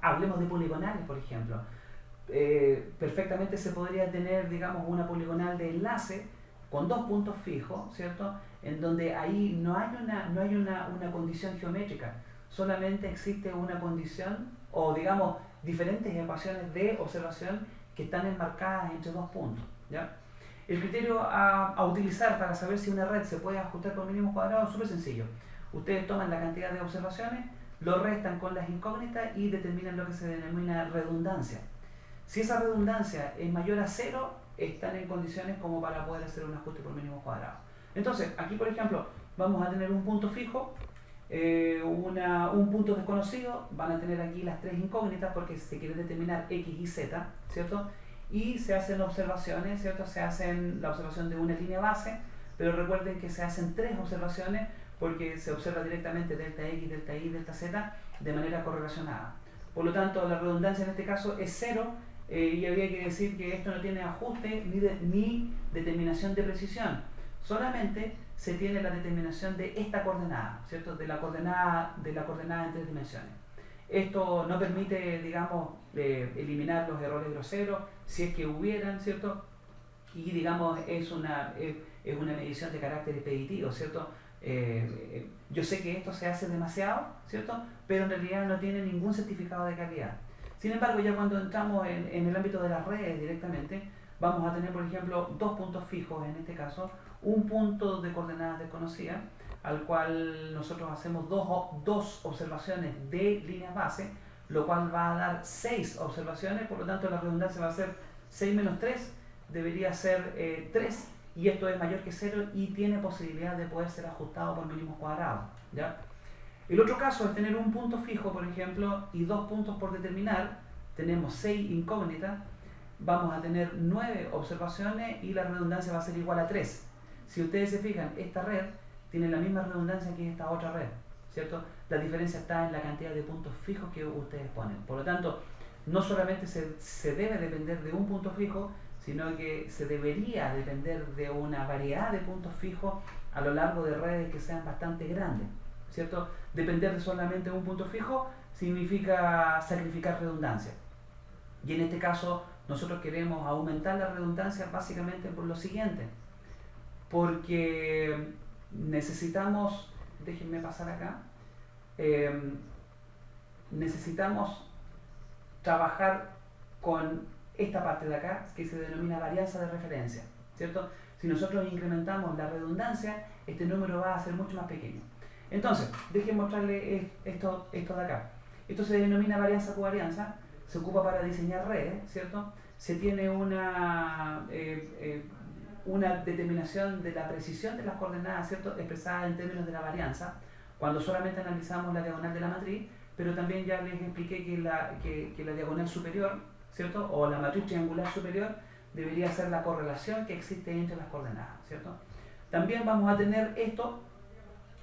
hablemos de poligonales, por ejemplo. Perfectamente se podría tener, digamos, una poligonal de enlace con 2 puntos fijos, ¿cierto? En donde ahí no hay una condición geométrica, solamente existe una condición, o digamos, diferentes ecuaciones de observación que están enmarcadas entre 2 puntos, ¿ya? El criterio a utilizar para saber si una red se puede ajustar por mínimos cuadrados es súper sencillo. Ustedes toman la cantidad de observaciones, lo restan con las incógnitas y determinan lo que se denomina redundancia. Si esa redundancia es mayor a 0, están en condiciones como para poder hacer un ajuste por mínimos cuadrados. Entonces, aquí por ejemplo, vamos a tener un punto fijo, un punto desconocido, van a tener aquí las tres incógnitas porque se quiere determinar X y Z, ¿cierto? Y se hacen observaciones, ¿cierto? Se hacen la observación de una línea base, pero recuerden que se hacen tres observaciones porque se observa directamente delta X, delta Y, delta Z de manera correlacionada. Por lo tanto, la redundancia en este caso es 0 y habría que decir que esto no tiene ajuste ni determinación de precisión. Solamente se tiene la determinación de esta coordenada, ¿cierto? De la coordenada en tres dimensiones. Esto no permite, digamos, eliminar los errores groseros, si es que hubieran, ¿cierto? Y, digamos, es una medición de carácter expeditivo, ¿cierto? Yo sé que esto se hace demasiado, ¿cierto? Pero en realidad no tiene ningún certificado de calidad. Sin embargo, ya cuando entramos en el ámbito de las redes directamente, vamos a tener, por ejemplo, dos puntos fijos en este caso, un punto de coordenadas desconocidas, al cual nosotros hacemos dos observaciones de líneas base, lo cual va a dar 6 observaciones, por lo tanto la redundancia va a ser 6 menos 3, debería ser 3, y esto es mayor que 0 y tiene posibilidad de poder ser ajustado por mínimos cuadrados, ¿ya? El otro caso es tener un punto fijo, por ejemplo, y 2 puntos por determinar, tenemos 6 incógnitas, vamos a tener 9 observaciones y la redundancia va a ser igual a 3. Si ustedes se fijan, esta red tiene la misma redundancia que esta otra red, ¿cierto? La diferencia está en la cantidad de puntos fijos que ustedes ponen. Por lo tanto, no solamente se debe depender de un punto fijo, sino que se debería depender de una variedad de puntos fijos a lo largo de redes que sean bastante grandes, ¿cierto? Depender de solamente un punto fijo significa sacrificar redundancia. Y en este caso, nosotros queremos aumentar la redundancia básicamente por lo siguiente, porque necesitamos, déjenme pasar acá, necesitamos trabajar con esta parte de acá que se denomina varianza de referencia, ¿cierto? Si nosotros incrementamos la redundancia, este número va a ser mucho más pequeño. Entonces, déjenme mostrarle esto de acá. Esto se denomina varianza covarianza, se ocupa para diseñar redes, ¿cierto? Se tiene una determinación de la precisión de las coordenadas, ¿cierto? Expresada en términos de la varianza, cuando solamente analizamos la diagonal de la matriz, pero también ya les expliqué que la diagonal superior, ¿cierto? O la matriz triangular superior debería ser la correlación que existe entre las coordenadas, ¿cierto? También vamos a tener esto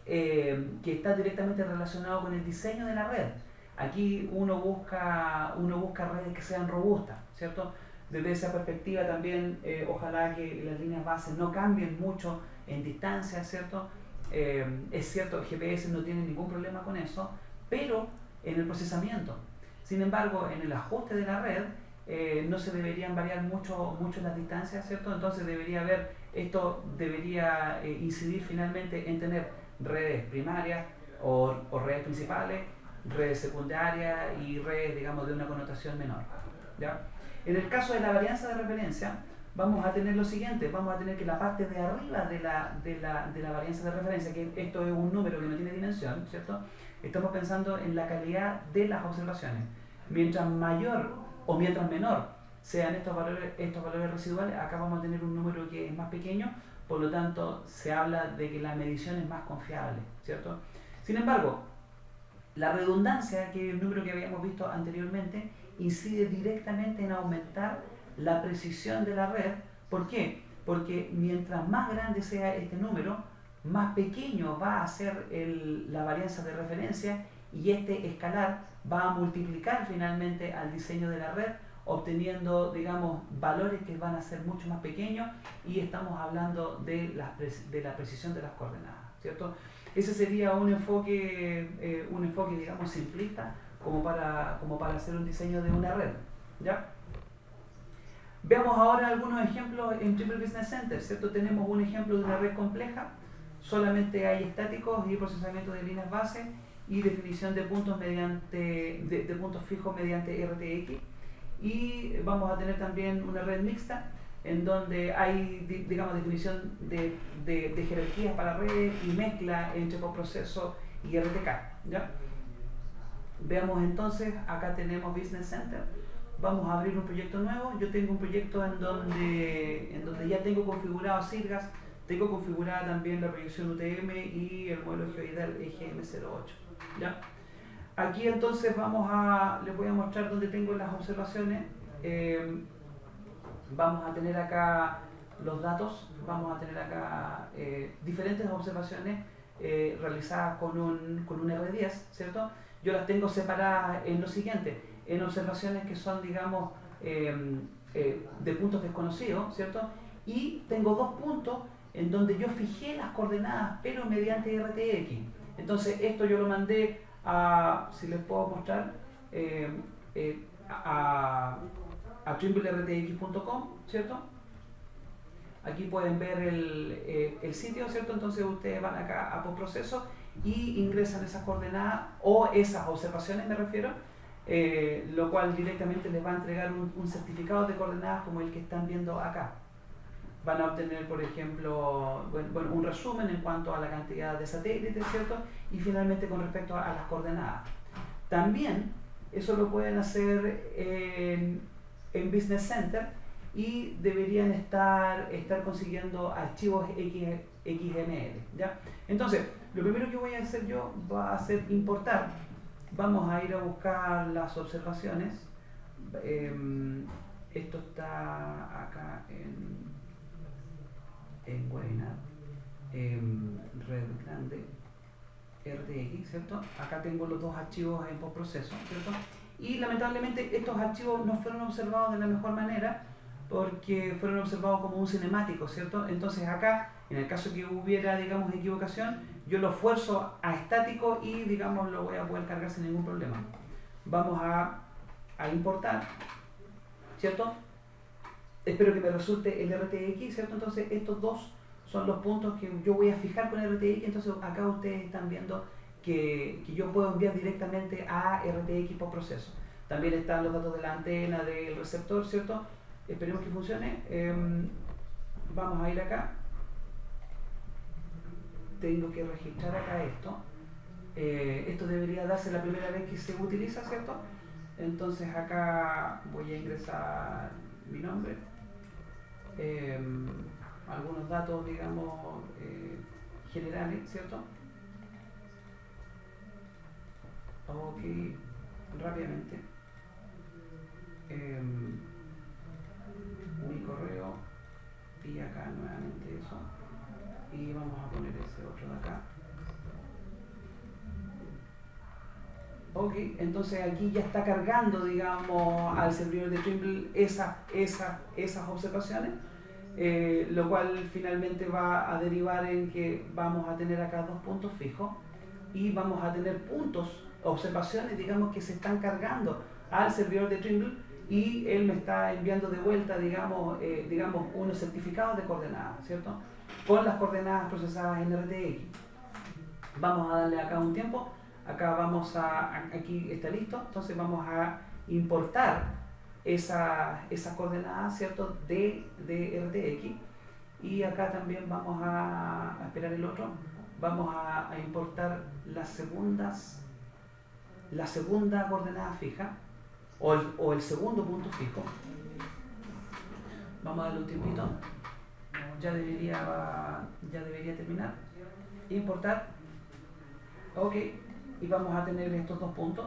que está directamente relacionado con el diseño de la red. Aquí uno busca redes que sean robustas, ¿cierto? Desde esa perspectiva también, ojalá que las líneas bases no cambien mucho en distancia, ¿cierto? Es cierto, el GPS no tiene ningún problema con eso, pero en el procesamiento. Sin embargo, en el ajuste de la red, no se deberían variar mucho las distancias, ¿cierto? Entonces esto debería incidir finalmente en tener redes primarias o redes principales, redes secundarias y redes, digamos, de una connotación menor, ¿ya? En el caso de la varianza de referencia, vamos a tener lo siguiente, vamos a tener que la parte de arriba de la varianza de referencia, que esto es un número que no tiene dimensión, ¿cierto? Estamos pensando en la calidad de las observaciones. Mientras mayor o mientras menor sean estos valores residuales, acá vamos a tener un número que es más pequeño, por lo tanto se habla de que la medición es más confiable, ¿cierto? Sin embargo, la redundancia, que es el número que habíamos visto anteriormente, incide directamente en aumentar la precisión de la red. ¿Por qué? Porque mientras más grande sea este número, más pequeño va a ser la varianza de referencia y este escalar va a multiplicar finalmente al diseño de la red, obteniendo, digamos, valores que van a ser mucho más pequeños y estamos hablando de la precisión de las coordenadas, ¿cierto? Ese sería un enfoque, digamos, simplista como para hacer un diseño de una red, ¿ya? Veamos ahora algunos ejemplos en Triple Business Center, ¿cierto? Tenemos un ejemplo de una red compleja, solamente hay estáticos y procesamiento de líneas base y definición de puntos de puntos fijos mediante RTX, y vamos a tener también una red mixta en donde hay, digamos, definición de jerarquías para redes y mezcla entre coproceso y RTK, ¿ya? Veamos entonces, acá tenemos Business Center, vamos a abrir un proyecto nuevo. Yo tengo un proyecto en donde ya tengo configurado Sirgas, Tengo configurada también la proyección UTM y el modelo geoidal EGM08. ¿Ya? Aquí entonces les voy a mostrar dónde tengo las observaciones. Vamos a tener acá los datos, vamos a tener acá diferentes observaciones realizadas con un R10, ¿cierto? Yo las tengo separadas en lo siguiente, en observaciones que son, digamos, de puntos desconocidos, ¿cierto? Y tengo dos puntos en donde yo fijé las coordenadas, pero mediante RTX. Entonces esto yo lo mandé si les puedo mostrar, a trimblertx.com, ¿cierto? Aquí pueden ver el sitio, ¿cierto? Entonces ustedes van acá a postproceso y ingresan esas coordenadas o esas observaciones, me refiero, lo cual directamente les va a entregar un certificado de coordenadas como el que están viendo acá. Van a obtener, por ejemplo, un resumen en cuanto a la cantidad de satélites, ¿cierto? Y finalmente con respecto a las coordenadas. También eso lo pueden hacer en Business Center y deberían estar consiguiendo archivos XML, ¿ya? Entonces, lo primero que voy a hacer yo va a ser importar. Vamos a ir a buscar las observaciones. Esto está acá en webinar, red grande, RTX, ¿cierto? Acá tengo los dos archivos en postproceso, ¿cierto? Y lamentablemente estos archivos no fueron observados de la mejor manera porque fueron observados como un cinemático, ¿cierto? Entonces acá, en el caso que hubiera, digamos, equivocación, yo lo fuerzo a estático y, digamos, lo voy a poder cargar sin ningún problema. Vamos a importar, ¿cierto? Espero que me resulte el RTX, ¿cierto? Entonces estos dos son los puntos que yo voy a fijar con RTX, entonces acá ustedes están viendo que yo puedo enviar directamente a RTX por proceso. También están los datos de la antena, del receptor, ¿cierto? Esperemos que funcione. Vamos a ir acá. Tengo que registrar acá esto. Esto debería darse la primera vez que se utiliza, ¿cierto? Entonces acá voy a ingresar mi nombre, algunos datos, digamos, generales, ¿cierto? Ok, rápidamente. Mi correo y acá nuevamente eso. Y vamos a poner ese otro de acá. Ok, entonces aquí ya está cargando, digamos, al servidor de Trimble esas observaciones, lo cual finalmente va a derivar en que vamos a tener acá dos puntos fijos y vamos a tener observaciones, digamos, que se están cargando al servidor de Trimble y él me está enviando de vuelta, digamos, unos certificados de coordenadas, ¿cierto? Con las coordenadas procesadas en RTX. Vamos a darle acá un tiempo. Acá aquí está listo, entonces vamos a importar esas coordenadas, ¿cierto? de RTX, y acá también vamos a esperar el otro, vamos a importar la segunda coordenada fija o el segundo punto fijo. Vamos a darle un tiempito, ya debería terminar. Importar, ok. Y vamos a tener estos dos puntos,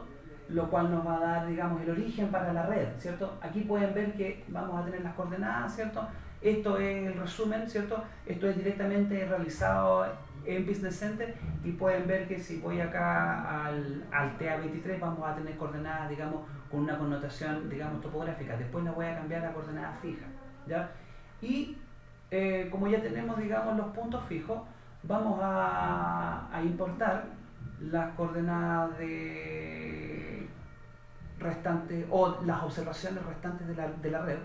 lo cual nos va a dar, digamos, el origen para la red, ¿cierto? Aquí pueden ver que vamos a tener las coordenadas, ¿cierto? Esto es el resumen, ¿cierto? Esto es directamente realizado en Business Center y pueden ver que si voy acá al TA23 vamos a tener coordenadas, digamos, con una connotación, digamos, topográfica. Después la voy a cambiar a coordenadas fijas, ¿ya? Y como ya tenemos, digamos, los puntos fijos, vamos a importar las coordenadas restantes o las observaciones restantes de la red.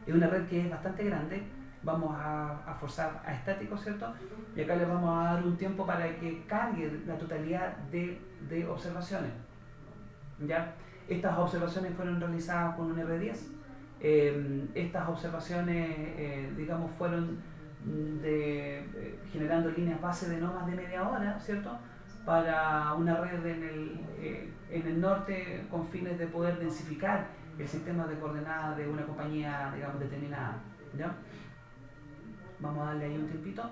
Es una red que es bastante grande. Vamos a forzar a estático, ¿cierto? Y acá le vamos a dar un tiempo para que cargue la totalidad de observaciones, ¿ya? Estas observaciones fueron realizadas con un R10. Estas observaciones, digamos, fueron generando líneas base de no más de media hora, ¿cierto? Para una red en el norte con fines de poder densificar el sistema de coordenadas de una compañía, digamos, determinada, ¿ya? Vamos a darle ahí un tiempito.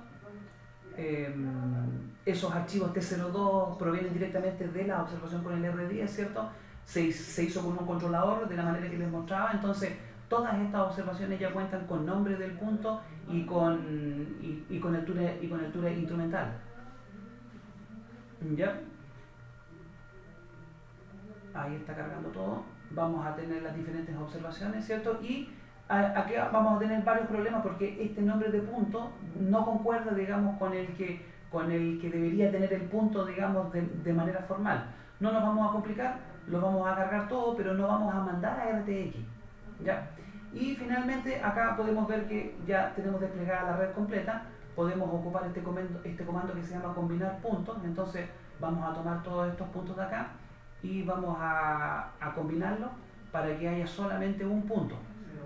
esos archivos T02 provienen directamente de la observación con el R10, ¿cierto? Se hizo con un controlador de la manera que les mostraba, entonces todas estas observaciones ya cuentan con nombre del punto y con altura instrumental. ¿Ya? Ahí está cargando todo. Vamos a tener las diferentes observaciones, ¿cierto? Y aquí vamos a tener varios problemas porque este nombre de punto no concuerda, digamos, con el que debería tener el punto, digamos, de manera formal. No nos vamos a complicar, lo vamos a cargar todo, pero no vamos a mandar a RTX, ¿ya? Y finalmente acá podemos ver que ya tenemos desplegada la red completa. Podemos ocupar este comando que se llama combinar puntos. Entonces vamos a tomar todos estos puntos de acá y vamos a combinarlos para que haya solamente un punto.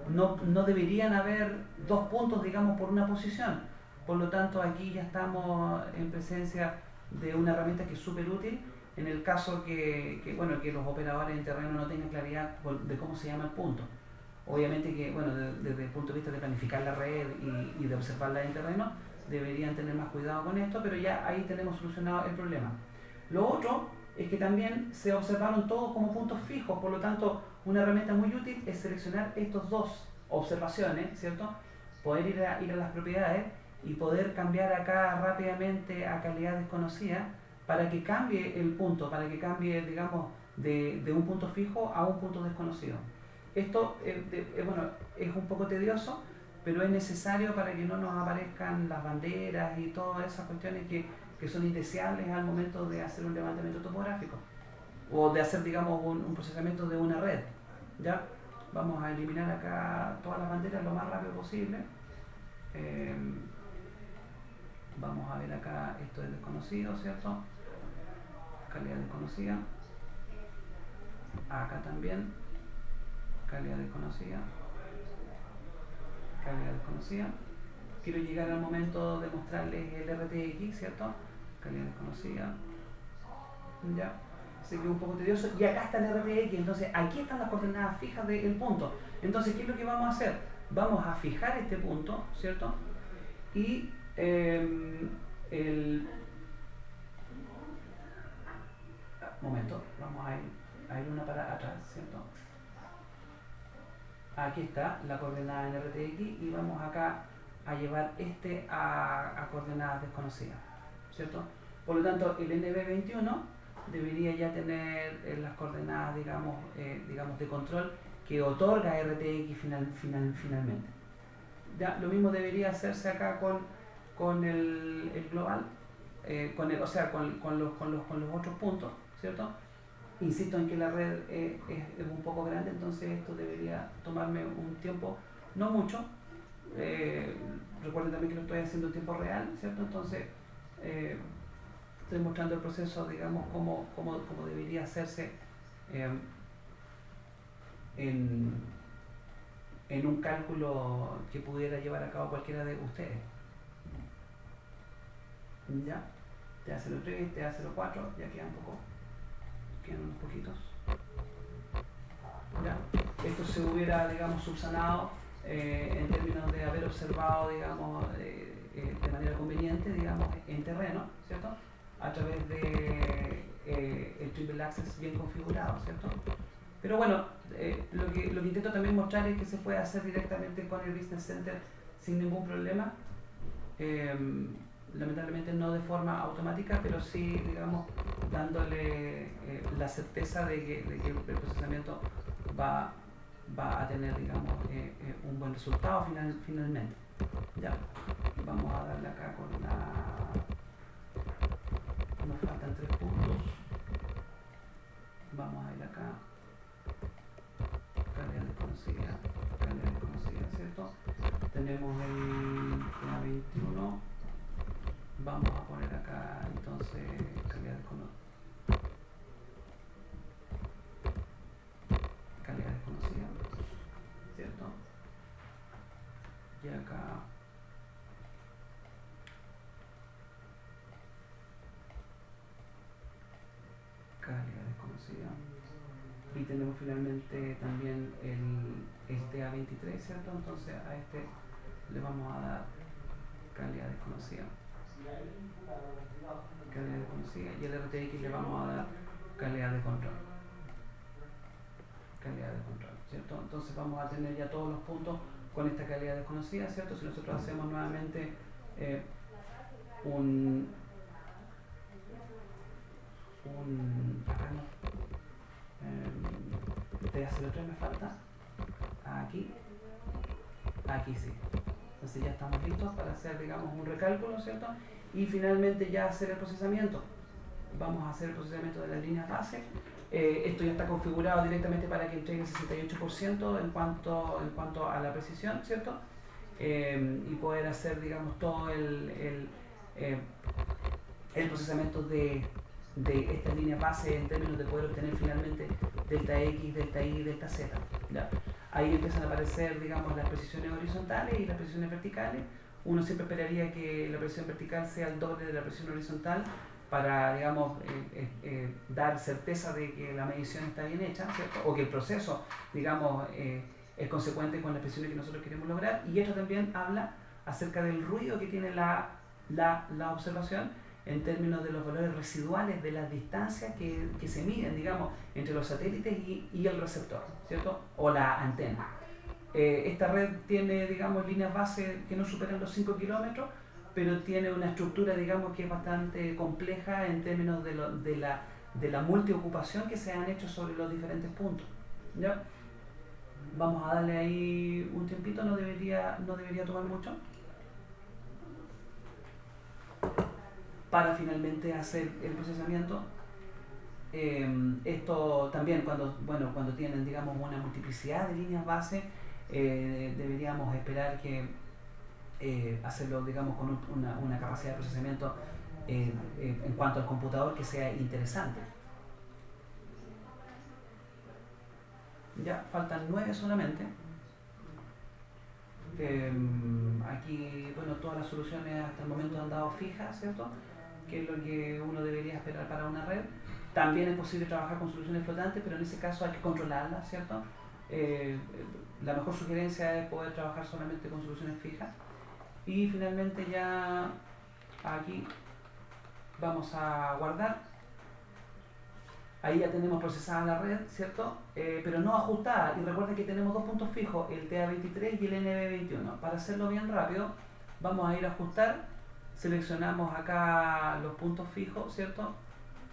No deberían haber dos puntos, digamos, por una posición. Por lo tanto, aquí ya estamos en presencia de una herramienta que es súper útil en el caso que los operadores en terreno no tengan claridad de cómo se llama el punto. Obviamente que, bueno, desde el punto de vista de planificar la red y de observarla en terreno, deberían tener más cuidado con esto, pero ya ahí tenemos solucionado el problema. Lo otro es que también se observaron todos como puntos fijos, por lo tanto, una herramienta muy útil es seleccionar estos dos observaciones, ¿cierto? Poder ir a las propiedades y poder cambiar acá rápidamente a calidad desconocida para que cambie el punto, para que cambie, digamos, de un punto fijo a un punto desconocido. Esto es un poco tedioso, pero es necesario para que no nos aparezcan las banderas y todas esas cuestiones que son indeseables al momento de hacer un levantamiento topográfico o de hacer, digamos, un procesamiento de una red. ¿Ya? Vamos a eliminar acá todas las banderas lo más rápido posible. Vamos a ver acá, esto es desconocido, ¿cierto? Calidad desconocida. Acá también. Calidad desconocida. Calidad desconocida. Quiero llegar al momento de mostrarles el RTX, ¿cierto? Calidad desconocida. Ya. Se quedó un poco tedioso. Y acá está el RTX, entonces aquí están las coordenadas fijas del punto. Entonces, ¿qué es lo que vamos a hacer? Vamos a fijar este punto, ¿cierto? Y momento, vamos a ir una para atrás, ¿cierto? Aquí está la coordenada en RTX y vamos acá a llevar a coordenadas desconocidas, ¿cierto? Por lo tanto, el NB21 debería ya tener las coordenadas, digamos, de control que otorga RTX finalmente. Ya, lo mismo debería hacerse acá con el global, con los otros puntos, ¿cierto? Insisto en que la red es un poco grande, entonces esto debería tomarme un tiempo, no mucho. Recuerden también que lo estoy haciendo en tiempo real, ¿cierto? Entonces estoy mostrando el proceso, digamos, cómo debería hacerse en un cálculo que pudiera llevar a cabo cualquiera de ustedes. ¿Ya? TA03, TA04, ya quedan unos poquitos. ¿Ya? Esto se hubiera, digamos, subsanado en términos de haber observado, digamos, de manera conveniente, digamos, en terreno, ¿cierto? A través de el Triple Access bien configurado, ¿cierto? Pero bueno, lo que intento también mostrar es que se puede hacer directamente con el Business Center sin ningún problema. Lamentablemente no de forma automática, pero sí, digamos, dándole la certeza de que el procesamiento va a tener, digamos, un buen resultado finalmente. Ya, vamos a darle acá con nos faltan 3 puntos. Vamos a ir acá. Calidad desconocida, ¿cierto? Tenemos el TA21. Vamos a poner acá entonces calidad desconocida, ¿cierto? Y acá calidad desconocida. Y tenemos finalmente también el TA23, ¿cierto? Entonces a este le vamos a dar calidad desconocida. calidad desconocida, y el RTX le vamos a dar calidad de control. Calidad de control, ¿cierto? Entonces vamos a tener ya todos los puntos con esta calidad desconocida, ¿cierto? Si nosotros hacemos nuevamente acá no, TAC03 me falta, aquí sí. Entonces ya estamos listos para hacer, digamos, un recálculo, ¿cierto? Y finalmente ya hacer el procesamiento. Vamos a hacer el procesamiento de las líneas base. Esto ya está configurado directamente para que entregue el 68% en cuanto a la precisión, ¿cierto? Y poder hacer, digamos, todo el procesamiento de estas líneas base en términos de poder obtener finalmente delta X, delta Y, delta Z. ¿Ya? Ahí empiezan a aparecer, digamos, las precisiones horizontales y las precisiones verticales. Uno siempre esperaría que la precisión vertical sea el doble de la presión horizontal para, digamos, dar certeza de que la medición está bien hecha, ¿cierto? O que el proceso, digamos, es consecuente con las presiones que nosotros queremos lograr. Y esto también habla acerca del ruido que tiene la observación en términos de los valores residuales de las distancias que se miden, digamos, entre los satélites y el receptor, ¿cierto? O la antena. Esta red tiene, digamos, líneas base que no superan los 5 kilómetros, pero tiene una estructura, digamos, que es bastante compleja en términos de la multiocupación que se han hecho sobre los diferentes puntos. ¿Ya? Vamos a darle ahí un tiempito, no debería tomar mucho, para finalmente hacer el procesamiento. Esto también cuando tienen, digamos, una multiplicidad de líneas base, deberíamos esperar que hacerlo, digamos, con una capacidad de procesamiento en cuanto al computador que sea interesante. Ya faltan 9 solamente. Aquí, bueno, todas las soluciones hasta el momento han dado fijas, ¿cierto? Que es lo que uno debería esperar para una red. También es posible trabajar con soluciones flotantes, pero en ese caso hay que controlarlas, ¿cierto? La mejor sugerencia es poder trabajar solamente con soluciones fijas. Y finalmente ya aquí vamos a guardar. Ahí ya tenemos procesada la red, ¿cierto? Pero no ajustada. Y recuerden que tenemos dos puntos fijos, el TA23 y el NB21. Para hacerlo bien rápido, vamos a ir a ajustar. Seleccionamos acá los puntos fijos, ¿cierto?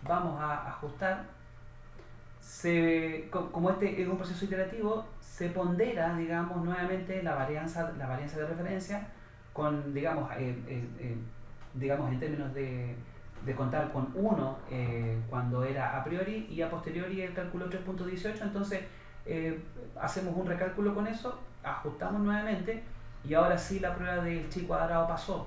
Vamos a ajustar. Como este es un proceso iterativo, se pondera, digamos, nuevamente la varianza de referencia con, digamos, en términos de contar con 1 cuando era a priori y a posteriori el cálculo 3.18. Entonces hacemos un recálculo con eso, ajustamos nuevamente y ahora sí la prueba del chi cuadrado pasó.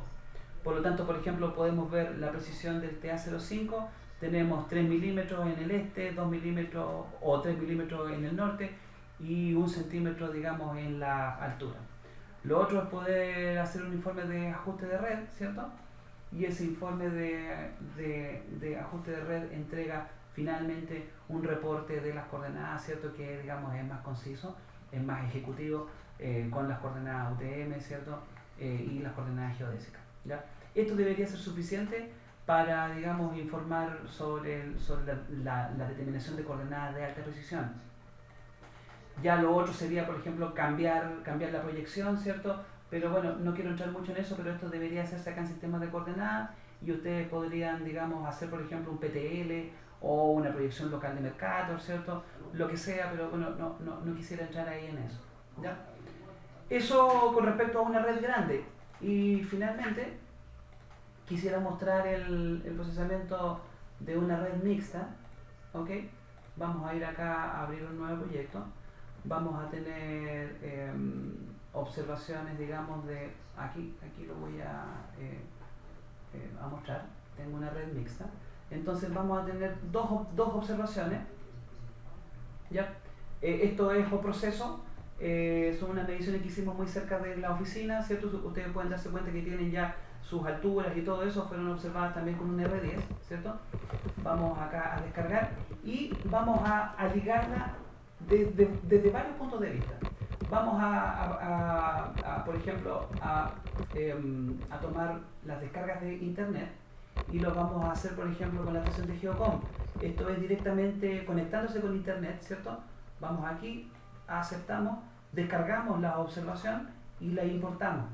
Por lo tanto, por ejemplo, podemos ver la precisión del TA05. Tenemos 3 milímetros en el este, 2 milímetros o 3 milímetros en el norte y 1 centímetro, digamos, en la altura. Lo otro es poder hacer un informe de ajuste de red, ¿cierto? Y ese informe de ajuste de red entrega finalmente un reporte de las coordenadas, ¿cierto? Que, digamos, es más conciso, es más ejecutivo, con las coordenadas UTM, ¿cierto? Y las coordenadas geodésicas, ¿ya? Esto debería ser suficiente para, digamos, informar sobre la determinación de coordenadas de alta precisión. Ya lo otro sería, por ejemplo, cambiar la proyección, ¿cierto? Pero bueno, no quiero entrar mucho en eso, pero esto debería hacerse acá en sistemas de coordenadas y ustedes podrían, digamos, hacer, por ejemplo, un PTL o una proyección local de Mercator, ¿cierto? Lo que sea, pero bueno, no quisiera entrar ahí en eso, ¿ya? Eso con respecto a una red grande. Y finalmente, quisiera mostrar el procesamiento de una red mixta, ¿ok? Vamos a ir acá a abrir un nuevo proyecto. Vamos a tener observaciones, digamos, de aquí lo voy a mostrar. Tengo una red mixta. Entonces vamos a tener dos observaciones, ¿ya? Esto es por proceso. Son unas mediciones que hicimos muy cerca de la oficina, ¿cierto? Ustedes pueden darse cuenta que tienen ya sus alturas y todo eso, fueron observadas también con un R10, ¿cierto? Vamos acá a descargar y vamos a ligarla desde varios puntos de vista. vamos por ejemplo, a tomar las descargas de internet y lo vamos a hacer, por ejemplo, con la estación de Geocom. Esto es directamente conectándose con internet, ¿cierto? Vamos aquí, aceptamos, descargamos la observación y la importamos.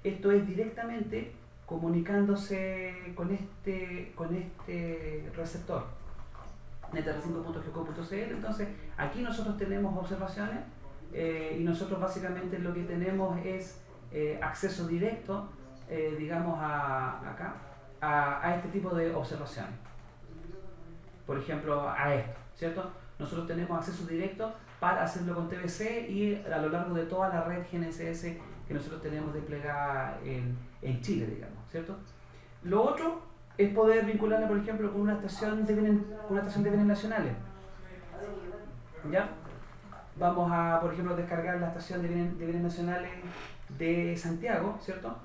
Esto es directamente comunicándose con este receptor, netr5.geocom.cl. Entonces, aquí nosotros tenemos observaciones y nosotros básicamente lo que tenemos es acceso directo, digamos, a este tipo de observaciones. Por ejemplo, a esto, ¿cierto? Nosotros tenemos acceso directo para hacerlo con TVC y a lo largo de toda la red GNSS que nosotros tenemos desplegada en Chile, digamos, ¿cierto? Lo otro es poder vincularla, por ejemplo, con una estación de bienes nacionales. ¿Ya? Vamos a, por ejemplo, descargar la estación de bienes nacionales de Santiago, ¿cierto?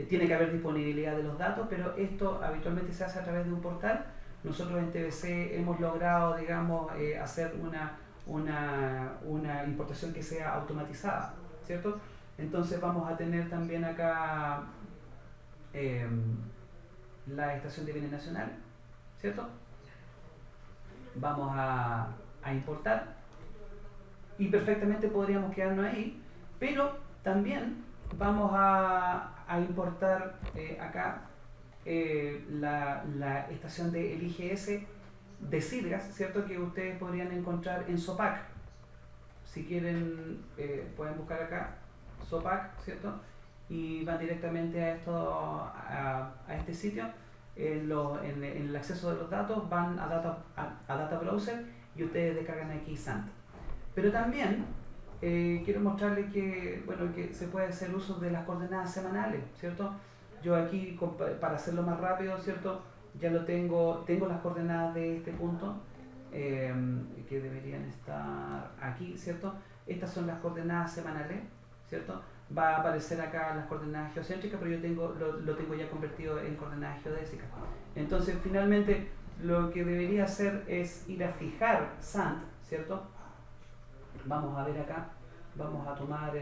Tiene que haber disponibilidad de los datos, pero esto habitualmente se hace a través de un portal. Nosotros en TVC hemos logrado, digamos, hacer una importación que sea automatizada, ¿cierto? Entonces vamos a tener también acá la estación de bienes nacionales, ¿cierto? Vamos a importar y perfectamente podríamos quedarnos ahí, pero también vamos a importar acá la estación del IGS de SIRGAS, ¿cierto? Que ustedes podrían encontrar en SOPAC. Si quieren, pueden buscar acá SOPAC, ¿cierto? Y van directamente a este sitio. En el acceso de los datos van a Data Browser y ustedes descargan aquí SANT. Pero también quiero mostrarles que, bueno, que se puede hacer uso de las coordenadas semanales, ¿cierto? Yo aquí, para hacerlo más rápido, ¿cierto? Ya lo tengo las coordenadas de este punto, que deberían estar aquí, ¿cierto? Estas son las coordenadas semanales, ¿cierto? Va a aparecer acá las coordenadas geocéntricas, pero yo lo tengo ya convertido en coordenadas geodésicas. Entonces, finalmente, lo que debería hacer es ir a fijar SANT, ¿cierto? Vamos a ver acá, vamos a tomar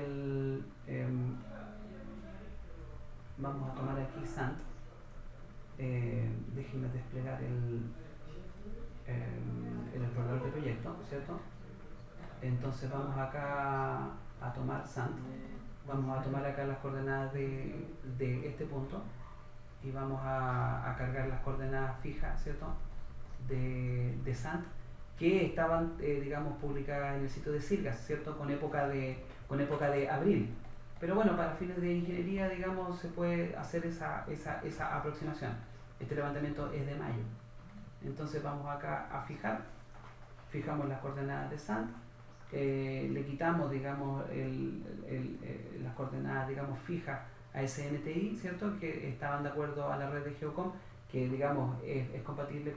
vamos a tomar aquí SANT. Déjenme desplegar el explorador de proyecto, ¿cierto? Entonces vamos acá a tomar SANT, vamos a tomar acá las coordenadas de este punto y vamos a cargar las coordenadas fijas, ¿cierto? De SANT, que estaban, digamos, publicadas en el sitio de SIRGAS, ¿cierto? Con época de abril. Pero bueno, para fines de ingeniería, digamos, se puede hacer esa aproximación. Este levantamiento es de mayo. Entonces vamos acá a fijamos las coordenadas de SANT, le quitamos, digamos, las coordenadas, digamos, fijas a SNTI, ¿cierto? Que estaban de acuerdo a la red de Geocom, que, digamos, es compatible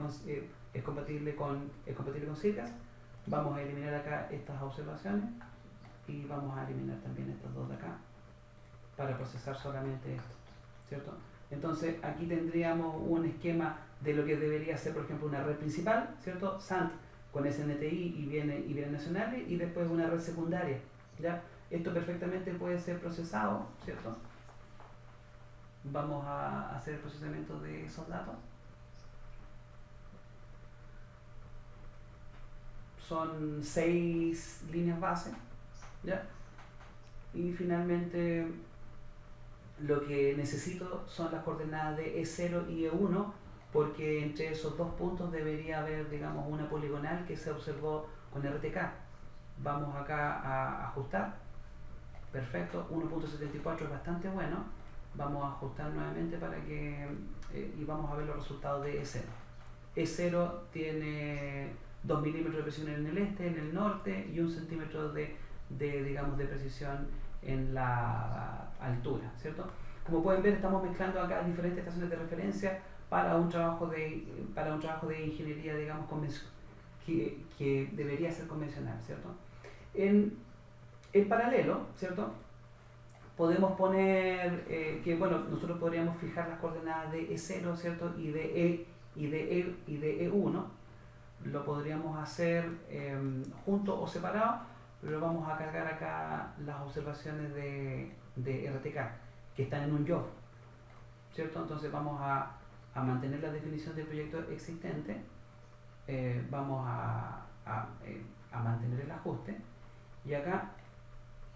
con SIRGAS. Vamos a eliminar acá estas observaciones y vamos a eliminar también estos dos de acá para procesar solamente esto, ¿cierto? Entonces aquí tendríamos un esquema de lo que debería ser, por ejemplo, una red principal, ¿cierto? SANT con SNTI y bienes nacionales, y después una red secundaria, ¿ya? Esto perfectamente puede ser procesado, ¿cierto? Vamos a hacer el procesamiento de esos datos. Son 6 líneas base, ¿ya? Y finalmente lo que necesito son las coordenadas de E0 y E1, porque entre esos dos puntos debería haber, digamos, una poligonal que se observó con RTK. Vamos acá a ajustar. Perfecto, 1.74 es bastante bueno. Vamos a ajustar nuevamente para que y vamos a ver los resultados de E0. E0 tiene 2 milímetros de precisión en el este, en el norte, y 1 centímetro digamos, de precisión en la altura, ¿cierto? Como pueden ver, estamos mezclando acá diferentes estaciones de referencia para un trabajo de ingeniería, digamos, que debería ser convencional, ¿cierto? En paralelo, ¿cierto? Podemos poner que, bueno, nosotros podríamos fijar las coordenadas de E0, ¿cierto? Y de E1. Lo podríamos hacer junto o separado, pero vamos a cargar acá las observaciones de RTK que están en un job, ¿cierto? Entonces vamos a mantener la definición del proyecto existente, vamos a mantener el ajuste, y acá,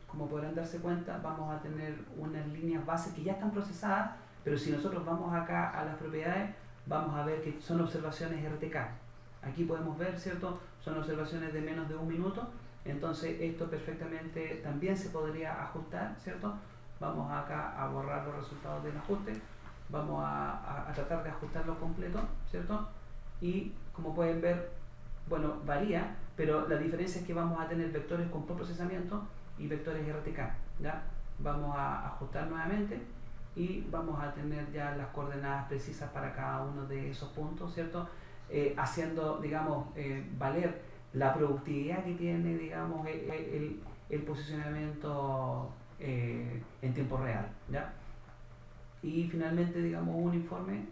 como podrán darse cuenta, vamos a tener unas líneas bases que ya están procesadas, pero si nosotros vamos acá a las propiedades, vamos a ver que son observaciones RTK. Aquí podemos ver, ¿cierto? Son observaciones de menos de un minuto, entonces esto perfectamente también se podría ajustar, ¿cierto? Vamos acá a borrar los resultados del ajuste, vamos a tratar de ajustarlo completo, ¿cierto? Y como pueden ver, bueno, varía, pero la diferencia es que vamos a tener vectores con procesamiento y vectores RTK, ¿ya? Vamos a ajustar nuevamente y vamos a tener ya las coordenadas precisas para cada uno de esos puntos, ¿cierto? Haciendo, digamos, valer la productividad que tiene, digamos, el posicionamiento en tiempo real, ¿ya? Y finalmente, digamos, un informe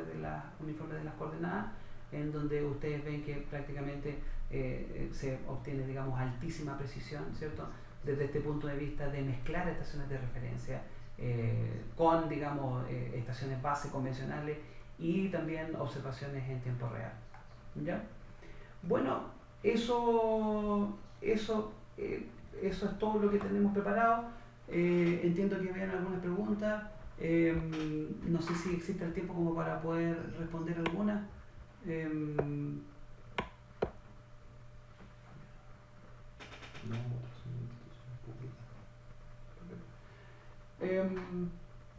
de las coordenadas, en donde ustedes ven que prácticamente se obtiene, digamos, altísima precisión, ¿cierto? Desde este punto de vista de mezclar estaciones de referencia con, digamos, estaciones base convencionales y también observaciones en tiempo real, ¿ya? Bueno, eso es todo lo que tenemos preparado. Entiendo que vean algunas preguntas. No sé si existe el tiempo como para poder responder algunas.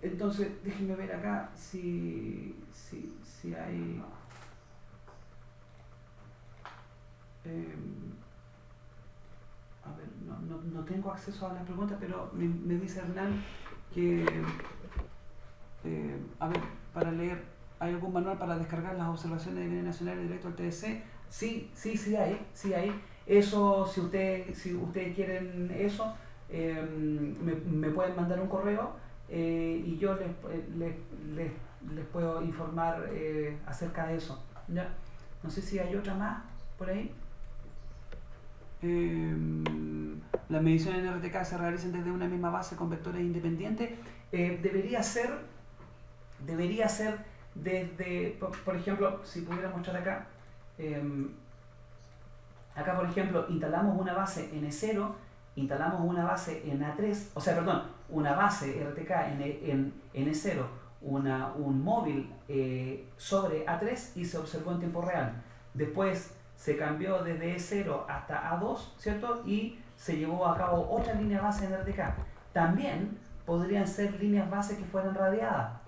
Entonces, déjenme ver acá si hay... a ver, no tengo acceso a las preguntas, pero me dice Hernán que... a ver, para leer, ¿hay algún manual para descargar las observaciones de nivel nacional directo al TDC? Sí hay. Eso, si ustedes quieren eso, me pueden mandar un correo y yo les puedo informar acerca de eso, ¿ya? No sé si hay otra más por ahí. Las mediciones en RTK se realizan desde una misma base con vectores independientes. Debería ser desde, por ejemplo, si pudiera mostrar acá, acá por ejemplo instalamos una base N0, instalamos una base en A3, o sea, perdón, una base RTK en N0, un móvil sobre A3 y se observó en tiempo real. Después se cambió desde E0 hasta A2, ¿cierto? Y se llevó a cabo otra línea base en RTK. También podrían ser líneas base que fueran radiadas,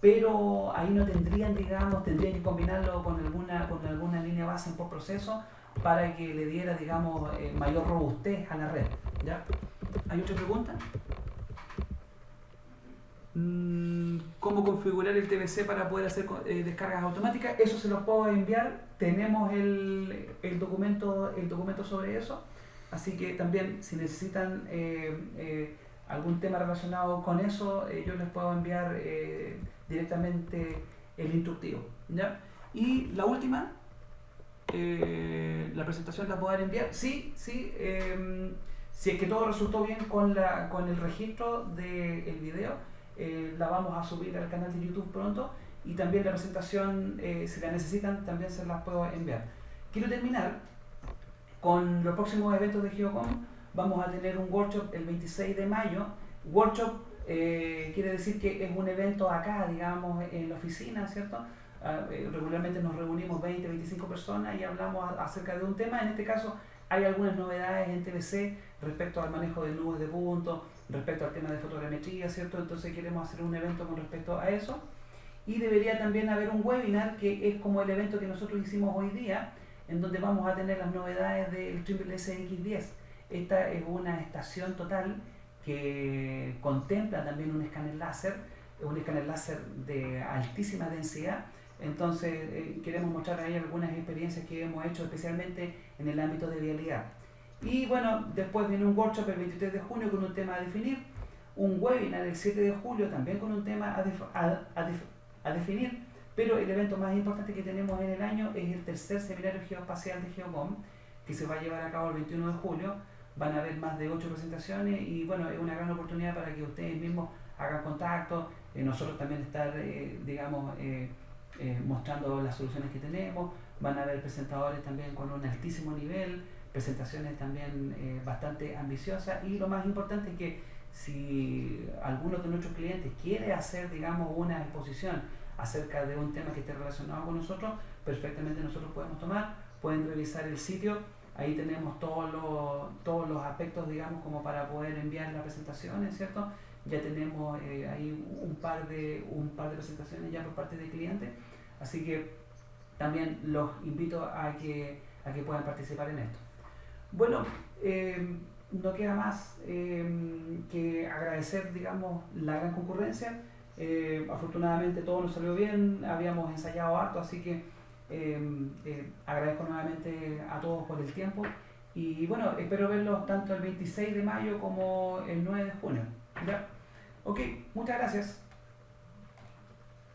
pero ahí no tendrían, digamos, tendrían que combinarlo con alguna línea base en postproceso para que le diera, digamos, mayor robustez a la red, ¿ya? ¿Hay otra pregunta? ¿Cómo configurar el TBC para poder hacer descargas automáticas? Eso se lo puedo enviar. Tenemos el documento sobre eso, así que también si necesitan algún tema relacionado con eso, yo les puedo enviar directamente el instructivo, ¿ya? Y la última, la presentación la poder enviar. Sí, si es que todo resultó bien con el registro del video, la vamos a subir al canal de YouTube pronto, y también la presentación, si la necesitan, también se las puedo enviar. Quiero terminar con los próximos eventos de Geocom. Vamos a tener un workshop el 26 de mayo. Workshop quiere decir que es un evento acá, digamos, en la oficina, ¿cierto? Regularmente nos reunimos 20, 25 personas y hablamos acerca de un tema. En este caso hay algunas novedades en TBC respecto al manejo de nubes de puntos, respecto al tema de fotogrametría, ¿cierto? Entonces queremos hacer un evento con respecto a eso. Y debería también haber un webinar que es como el evento que nosotros hicimos hoy día, en donde vamos a tener las novedades del Trimble SX10. Esta es una estación total que contempla también un escáner láser de altísima densidad. Entonces queremos mostrar ahí algunas experiencias que hemos hecho especialmente en el ámbito de vialidad. Y bueno, después viene un workshop el 23 de junio con un tema a definir, un webinar el 7 de julio también con un tema a definir, pero el evento más importante que tenemos en el año es el tercer seminario geoespacial de Geocom, que se va a llevar a cabo el 21 de julio, van a haber más de 8 presentaciones y bueno, es una gran oportunidad para que ustedes mismos hagan contacto, nosotros también estar, digamos, mostrando las soluciones que tenemos, van a haber presentadores también con un altísimo nivel, presentaciones también bastante ambiciosas y lo más importante es que si alguno de nuestros clientes quiere hacer, digamos, una exposición acerca de un tema que esté relacionado con nosotros, perfectamente nosotros podemos tomar, pueden revisar el sitio, ahí tenemos todos los aspectos, digamos, como para poder enviar las presentaciones, ¿cierto? Ya tenemos ahí un par de presentaciones ya por parte del cliente, así que también los invito a que puedan participar en esto. Bueno, no queda más que agradecer, digamos, la gran concurrencia. Afortunadamente todo nos salió bien, habíamos ensayado harto, así que agradezco nuevamente a todos por el tiempo y bueno, espero verlos tanto el 26 de mayo como el 9 de junio. ¿Ya? Ok, muchas gracias.